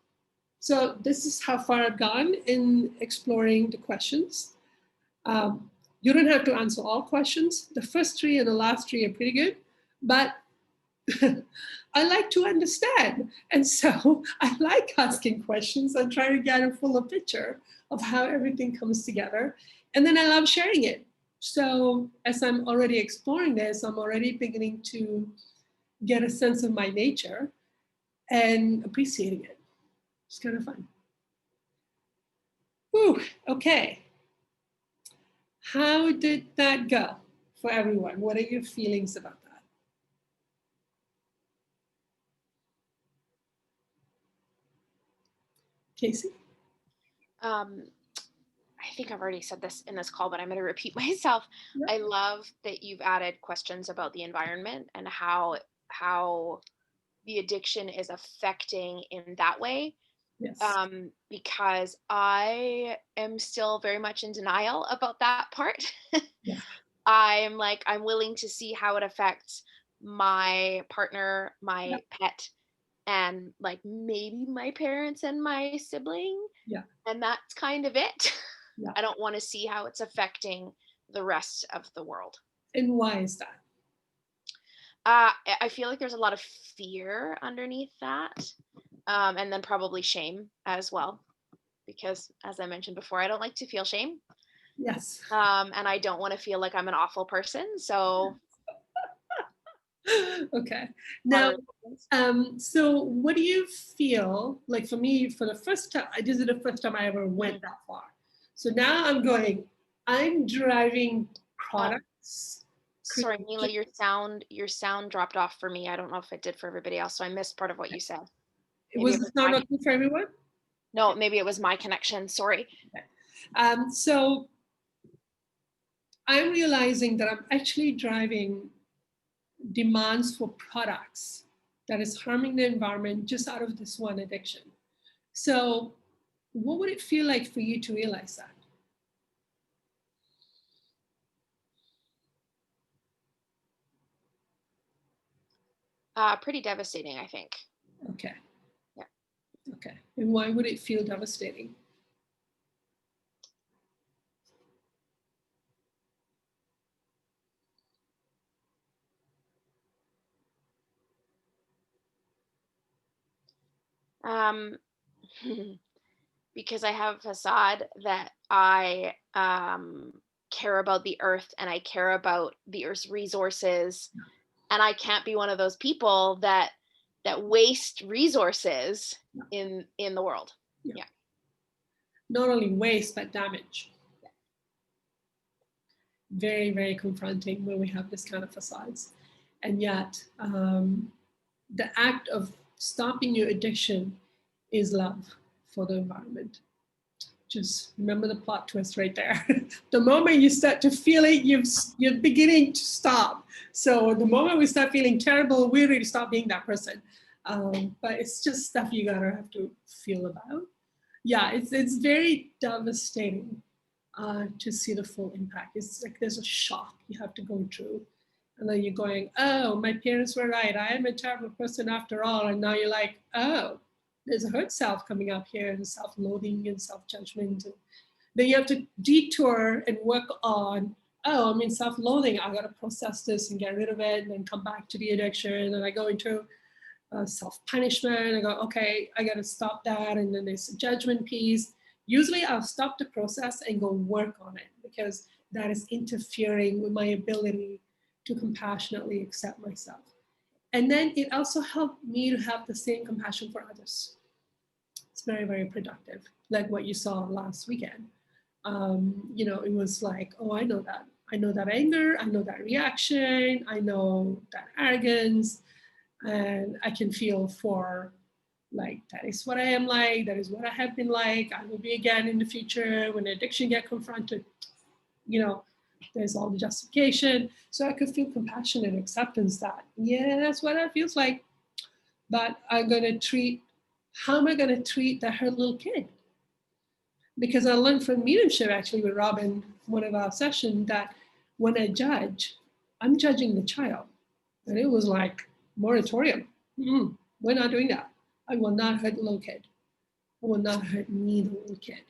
So this is how far I've gone in exploring the questions. You don't have to answer all questions. The first three and the last three are pretty good, but I like to understand. And so I like asking questions and trying to get a fuller picture of how everything comes together. And then I love sharing it. So as I'm already exploring this, I'm already beginning to get a sense of my nature and appreciating it. It's kind of fun. Whew, okay. How did that go for everyone? What are your feelings about that? Casey? I think I've already said this in this call, but I'm going to repeat myself. Yep. I love that you've added questions about the environment and how the addiction is affecting in that way. Yes. Because I am still very much in denial about that part. Yeah. I'm willing to see how it affects my partner, my pet, and like maybe my parents and my sibling. Yeah. And that's kind of it. Yeah. I don't want to see how it's affecting the rest of the world. And why is that? I feel like there's a lot of fear underneath that. And then probably shame as well. Because as I mentioned before, I don't like to feel shame. Yes. And I don't want to feel like I'm an awful person. So okay. Now, so what do you feel like? For me, for the first time, this is the first time I ever went that far. So now I'm driving products. Sorry, Mila, your sound dropped off for me. I don't know if it did for everybody else. So I missed part of what you said. Was the sound okay for everyone? No, maybe it was my connection. Sorry. Okay. So I'm realizing that I'm actually driving demands for products that is harming the environment just out of this one addiction. So what would it feel like for you to realize that? Pretty devastating, I think. Okay. Yeah. Okay. And why would it feel devastating? Because I have a facade that I care about the earth and I care about the earth's resources, and I can't be one of those people that waste resources in the world. Yeah. Not only waste but damage. Yeah. Very, very confronting when we have this kind of facades, and yet the act of stopping your addiction is love for the environment. Just remember the plot twist right there. The moment you start to feel it, you're beginning to stop. So the moment we start feeling terrible, we really stop being that person. But it's just stuff you gotta have to feel about. Yeah, it's very devastating to see the full impact. It's like there's a shock you have to go through. And then you're going, oh, my parents were right. I am a terrible person after all. And now you're like, oh, there's a hurt self coming up here, and self-loathing and self-judgment. And then you have to detour and work on, oh, I'm in self-loathing. I got to process this and get rid of it and then come back to the addiction. And I go into self-punishment. I go, okay, I got to stop that. And then there's a judgment piece. Usually I'll stop the process and go work on it because that is interfering with my ability to compassionately accept myself. And then it also helped me to have the same compassion for others. It's very, very productive, like what you saw last weekend. It was like, oh, I know that. I know that anger, I know that reaction, I know that arrogance, and I can feel for like, that is what I am like, that is what I have been like, I will be again in the future when addiction get confronted, there's all the justification. So I could feel compassion and acceptance that, yeah, that's what it feels like. But how am I going to treat that hurt little kid? Because I learned from mediumship actually with Robin, one of our sessions, that when I judge, I'm judging the child. And it was like moratorium. We're not doing that. I will not hurt the little kid. I will not hurt me, the little kid.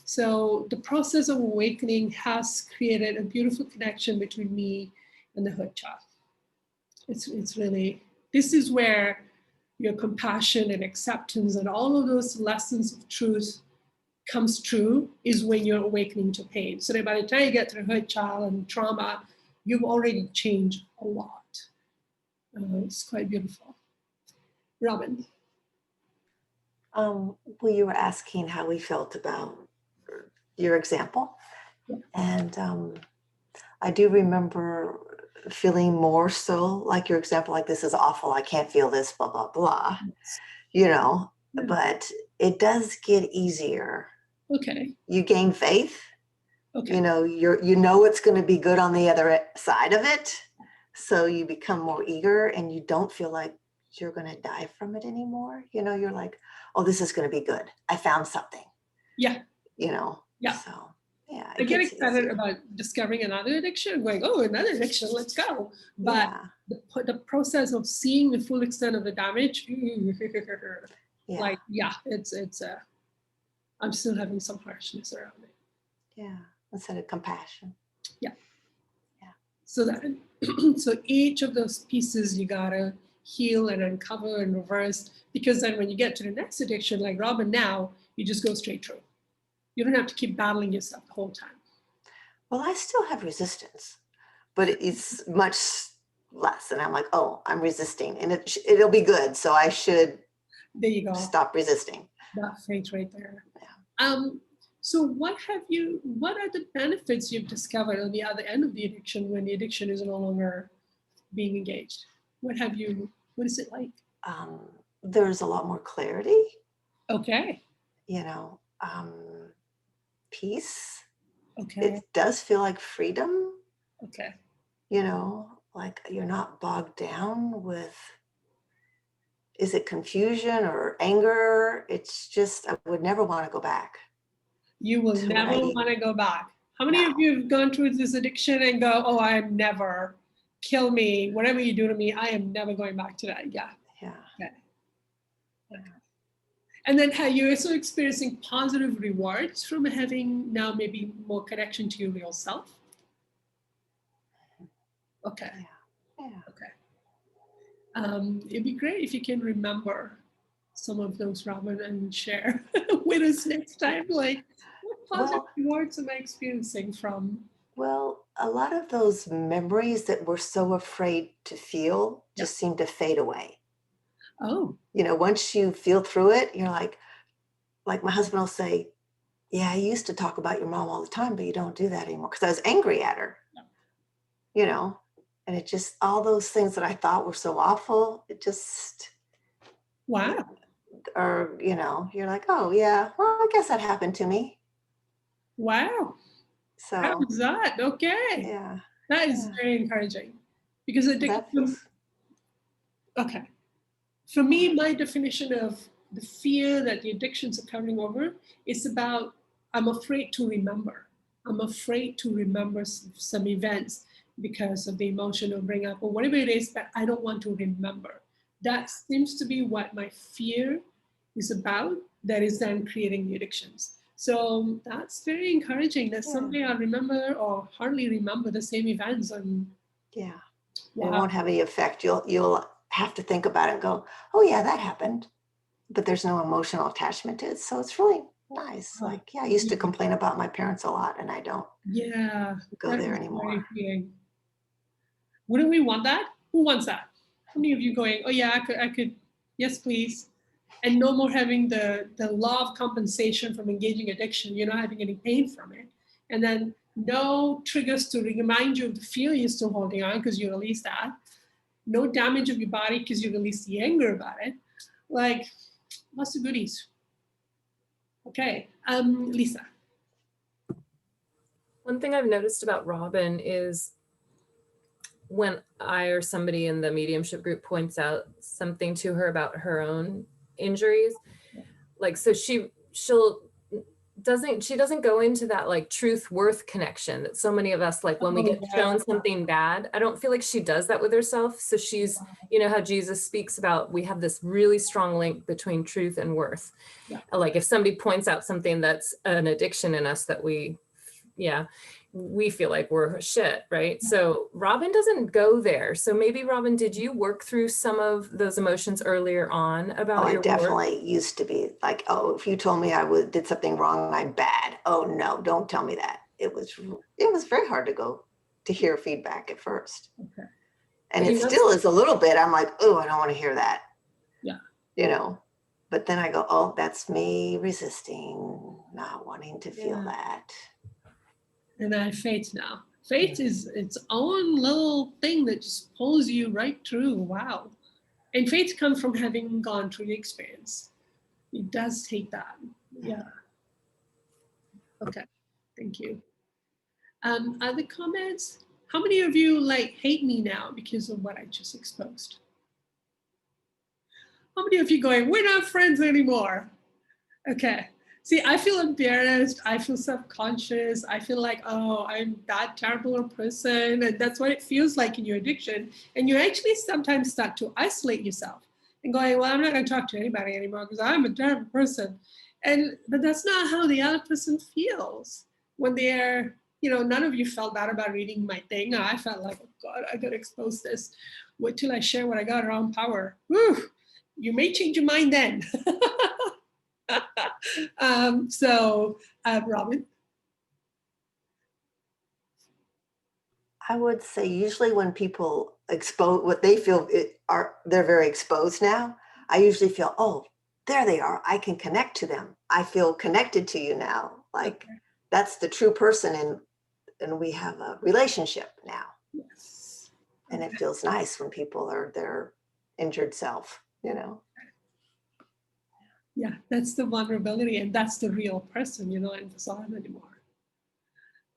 So the process of awakening has created a beautiful connection between me and the hurt child. It's really, this is where your compassion and acceptance and all of those lessons of truth comes true, is when you're awakening to pain. So that by the time you get to the hurt child and trauma, you've already changed a lot. It's quite beautiful. Robin. Well, you were asking how we felt about your example. Yeah. And I do remember feeling more so like your example, like this is awful, I can't feel this, blah, blah, blah, Yeah. But it does get easier. Okay. You gain faith. Okay. You know it's going to be good on the other side of it. So you become more eager and you don't feel like you're going to die from it anymore. You're like, oh, this is going to be good. I found something. Yeah. Yeah. So yeah. I get excited about discovering another addiction, going, oh, another addiction, let's go. But the process of seeing the full extent of the damage, I'm still having some harshness around it. Yeah, instead of compassion. Yeah. So each of those pieces you gotta heal and uncover and reverse, because then when you get to the next addiction, like Robin now, you just go straight through. You don't have to keep battling yourself the whole time. Well, I still have resistance, but it's much less. And I'm like, oh, I'm resisting and it'll be good. So I should stop resisting. That faith right there. Yeah. So what are the benefits you've discovered on the other end of the addiction when the addiction is no longer being engaged? What is it like? There's a lot more clarity. Okay. Peace. Okay. It does feel like freedom. Okay. Like you're not bogged down with, is it confusion or anger? It's just, I would never want to go back. You will never want to go back. How many of you have gone through this addiction and go, oh, I'm never, kill me, whatever you do to me, I am never going back to that. Yeah. Yeah. Okay. And then are you also experiencing positive rewards from having now maybe more connection to your real self? Okay. Yeah. Okay. It'd be great if you can remember some of those, Robin, and share with us next time. Like, what positive rewards am I experiencing from? Well, a lot of those memories that we're so afraid to feel just seem to fade away. Oh. Once you feel through it, you're like my husband will say, yeah, I used to talk about your mom all the time, but you don't do that anymore. Because I was angry at her, and it just, all those things that I thought were so awful, it just. Wow. Or, you're like, oh yeah, well, I guess that happened to me. Wow. How So, was that? Okay. yeah, That is yeah. very encouraging because addiction, that feels, okay. For me, my definition of the fear that the addictions are coming over is about I'm afraid to remember. I'm afraid to remember some events because of the emotional bring up or whatever it is that I don't want to remember. That seems to be what my fear is about, that is then creating the addictions. So that's very encouraging that Yeah. someday I'll remember or hardly remember the same events. And yeah. It wow. won't have any effect. You'll have to think about it and go, oh yeah, that happened. But there's no emotional attachment to it. So it's really nice. Like, yeah, I used to complain about my parents a lot and I don't Yeah, go that there is anymore. very freeing. Wouldn't we want that? Who wants that? How many of you going, oh yeah, I could, yes, please. And no more having the law of compensation from engaging addiction. You're not having any pain from it. And then no triggers to remind you of the fear you're still holding on because you released that. No damage of your body because you released the anger about it. Like, lots of goodies. Okay, Lisa. One thing I've noticed about Robin is when I or somebody in the mediumship group points out something to her about her own injuries, like, so she doesn't go into that like truth worth connection that so many of us, like when we get shown something bad, I don't feel like she does that with herself. So she's, you know how Jesus speaks about, we have this really strong link between truth and worth. Yeah. Like if somebody points out something that's an addiction in us that we feel like we're shit, right? So Robin doesn't go there. So maybe Robin, did you work through some of those emotions earlier on about Oh, your I definitely used to be like, oh, if you told me I did something wrong, I'm bad. Oh no, don't tell me that. It was very hard to hear feedback at first. Okay. And But it still is a little bit. I'm like, oh, I don't want to hear that. Yeah. You know, but then I go, oh, that's me resisting, not wanting to feel that. And I have faith now. Faith is its own little thing that just pulls you right through. Wow. And faith comes from having gone through the experience. It does take that. Yeah. Okay. Thank you. Other comments? How many of you like hate me now because of what I just exposed? How many of you going, we're not friends anymore? Okay. See, I feel embarrassed. I feel self-conscious. I feel like, oh, I'm that terrible a person. And that's what it feels like in your addiction. And you actually sometimes start to isolate yourself and going, well, I'm not going to talk to anybody anymore because I'm a terrible person. But that's not how the other person feels when they're, none of you felt that about reading my thing. I felt like, oh God, I got to expose this. Wait till I share what I got around power. Whew, you may change your mind then. Robin. I would say usually when people expose what they feel they're very exposed now. I usually feel, oh, there they are. I can connect to them. I feel connected to you now. Like that's the true person, and we have a relationship now. Yes. And it feels nice when people are their injured self, Yeah, that's the vulnerability, and that's the real person, you're not in facade anymore.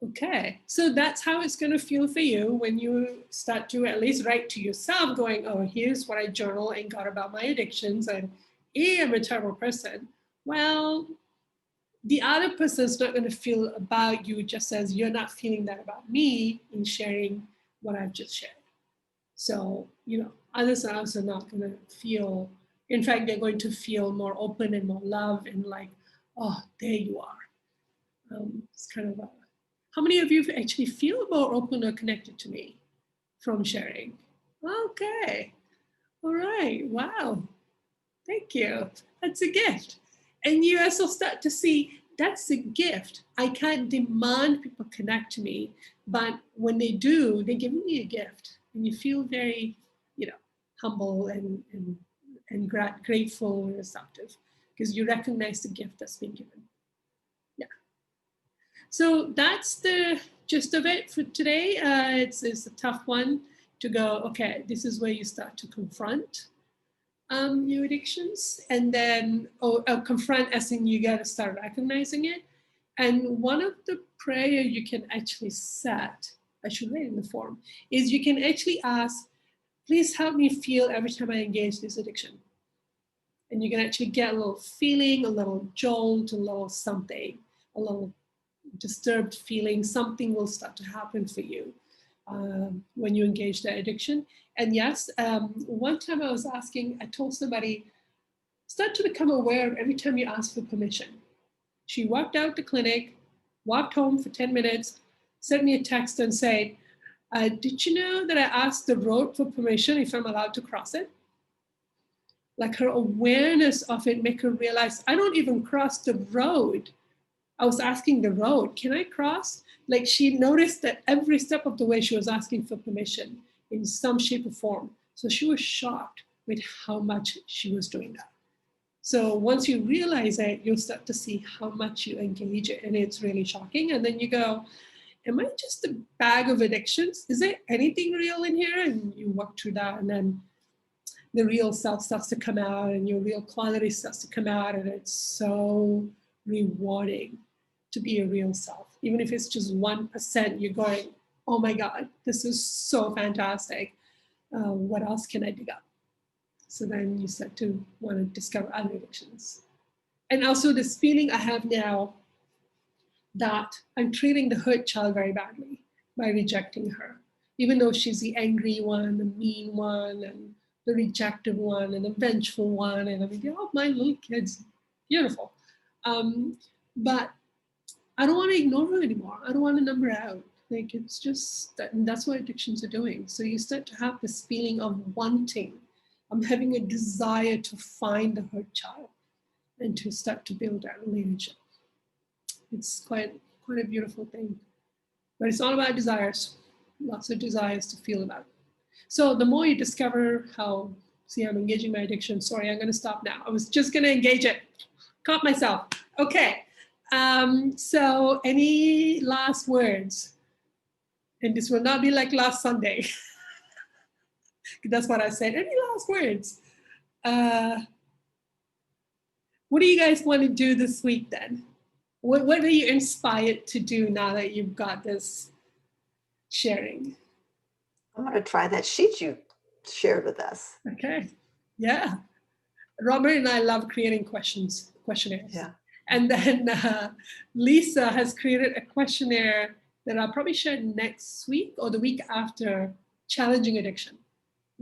Okay, so that's how it's going to feel for you when you start to at least write to yourself going, oh, here's what I journal and got about my addictions, and I'm a terrible person. Well, the other person is not going to feel about you just as you're not feeling that about me in sharing what I've just shared. So, others are also not going to feel, in fact, they're going to feel more open and more love and like, oh, there you are. It's kind of how many of you actually feel more open or connected to me from sharing? Okay. All right. Wow. Thank you. That's a gift. And you also start to see that's a gift. I can't demand people connect to me, but when they do, they give me a gift. And you feel very, humble and grateful and receptive because you recognize the gift that's been given. Yeah. So that's the gist of it for today. It's a tough one to go, okay, this is where you start to confront your addictions, and then confront as in you got to start recognizing it. And one of the prayer you can actually set, I should write in the form, is you can actually ask, please help me feel every time I engage this addiction. And you can actually get a little feeling, a little jolt, a little something, a little disturbed feeling. Something will start to happen for you when you engage that addiction. And yes, one time I told somebody, start to become aware of every time you ask for permission. She walked out the clinic, walked home for 10 minutes, sent me a text and said, did you know that I asked the road for permission if I'm allowed to cross it? Like her awareness of it make her realize, I don't even cross the road. I was asking the road, can I cross? Like she noticed that every step of the way she was asking for permission in some shape or form. So she was shocked with how much she was doing that. So once you realize it, you'll start to see how much you engage it, and it's really shocking. And then you go, am I just a bag of addictions? Is there anything real in here? And you walk through that, and then the real self starts to come out, and your real quality starts to come out, and it's so rewarding to be a real self. Even if it's just 1%, you're going, oh my God, this is so fantastic. What else can I dig up? So then you start to want to discover other addictions. And also this feeling I have now that I'm treating the hurt child very badly by rejecting her, even though she's the angry one, the mean one, and the rejective one, and the vengeful one. And I mean, oh, my little kid's beautiful. But I don't want to ignore her anymore. I don't want to number out. Like it's just, that's what addictions are doing. So you start to have this feeling of wanting. I'm having a desire to find the hurt child and to start to build that relationship. It's quite a beautiful thing. But it's all about desires. Lots of desires to feel about. So the more you discover how, see, I'm engaging my addiction. Sorry, I'm going to stop now. I was just going to engage it. Caught myself. Okay. So any last words? And this will not be like last Sunday. That's what I said. Any last words? What do you guys want to do this week then? What are you inspired to do now that you've got this sharing? I'm going to try that sheet you shared with us. Okay. Yeah. Robert and I love creating questionnaires. Yeah. And then Lisa has created a questionnaire that I'll probably share next week or the week after, challenging addiction.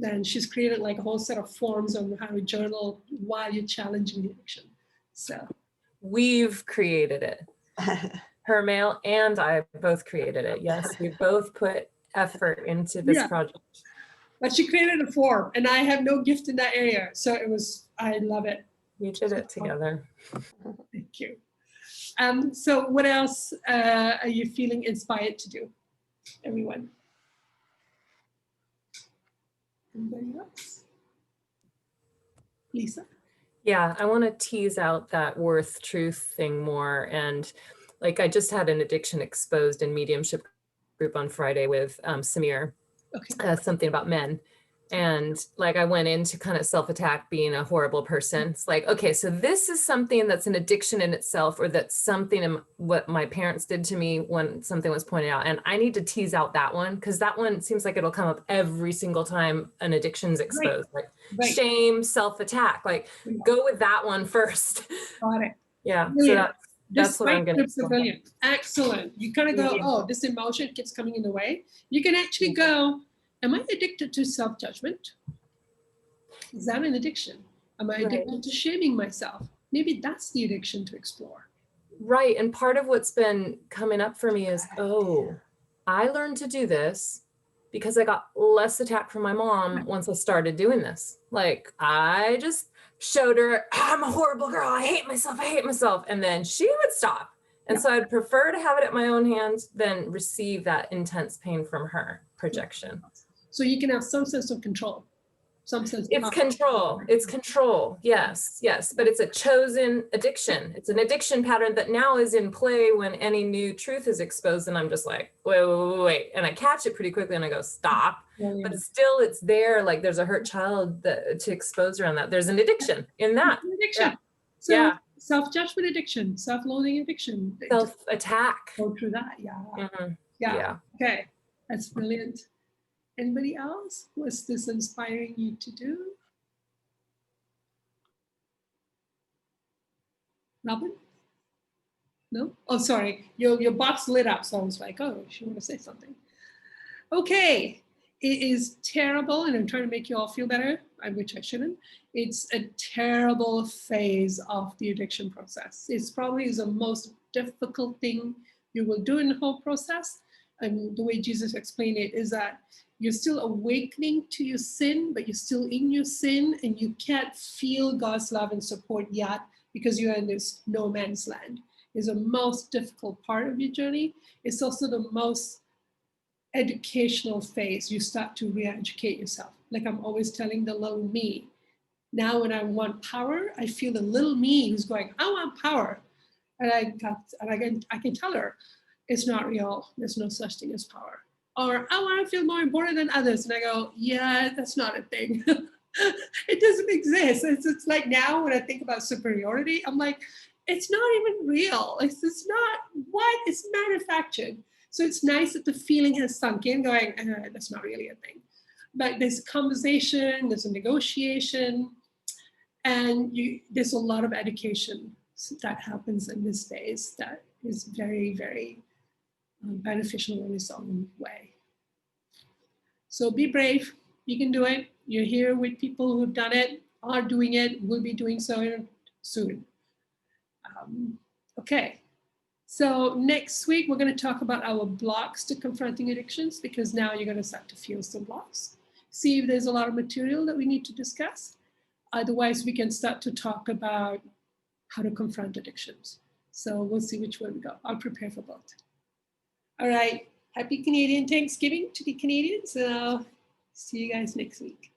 Then she's created like a whole set of forms on how to journal while you're challenging the addiction. So We've created it. Hermail and I both created it. Yes, we both put effort into this project. But she created a form, and I have no gift in that area. So I love it. We did it together. Thank you. So what else are you feeling inspired to do, everyone? Anybody else? Lisa? Yeah, I want to tease out that worth truth thing more. And like I just had an addiction exposed in mediumship group on Friday with Samir, something about men. And like I went into kind of self-attack, being a horrible person. It's like, okay, so this is something that's an addiction in itself, or that's something in what my parents did to me when something was pointed out. And I need to tease out that one, because that one seems like it'll come up every single time an addiction's exposed. Right. Like shame, self-attack, like go with that one first. Got it. Yeah. So that's what I'm going to. Excellent. You kind of go, oh, this emotion keeps coming in the way. You can actually go, am I addicted to self-judgment? Is that an addiction? Am I addicted to shaming myself? Maybe that's the addiction to explore. Right. And part of what's been coming up for me is, oh, I learned to do this because I got less attack from my mom once I started doing this. Like I just showed her, I'm a horrible girl. I hate myself. And then she would stop. And so I'd prefer to have it at my own hands than receive that intense pain from her projection. So you can have some sense of control. It's control. Yes. But it's a chosen addiction. It's an addiction pattern that now is in play when any new truth is exposed. And I'm just like, wait. And I catch it pretty quickly and I go, stop. But still it's there. Like there's a hurt child to expose around that. There's an addiction in that. Addiction. So Self-judgment addiction, self-loathing addiction. Self-attack. Go through that, yeah. Mhm. Yeah. Yeah. Okay, that's brilliant. Anybody else? Was this inspiring you to do? Robin? No? Oh, sorry. Your box lit up, so I was like, oh, she want to say something. Okay, it is terrible, and I'm trying to make you all feel better, which I shouldn't. It's a terrible phase of the addiction process. It's probably the most difficult thing you will do in the whole process. And the way Jesus explained it is that you're still awakening to your sin, but you're still in your sin, and you can't feel God's love and support yet because you're in this no man's land. It's the most difficult part of your journey. It's also the most educational phase. You start to re-educate yourself. Like I'm always telling the little me. Now when I want power, I feel the little me who's going, I want power. And I can tell her, it's not real. There's no such thing as power. Or I want to feel more important than others. And I go, yeah, that's not a thing. It doesn't exist. It's like now when I think about superiority, I'm like, it's not even real. It's not what? It's manufactured. So it's nice that the feeling has sunk in, going, that's not really a thing. But there's a conversation, there's a negotiation, and there's a lot of education that happens in this phase that is very, very beneficial in its own way. So be brave. You can do it. You're here with people who've done it, are doing it, will be doing so soon. Okay. So next week, we're going to talk about our blocks to confronting addictions, because now you're going to start to feel some blocks. See if there's a lot of material that we need to discuss. Otherwise, we can start to talk about how to confront addictions. So we'll see which way we go. I'll prepare for both. All right. Happy Canadian Thanksgiving to the Canadians. See you guys next week.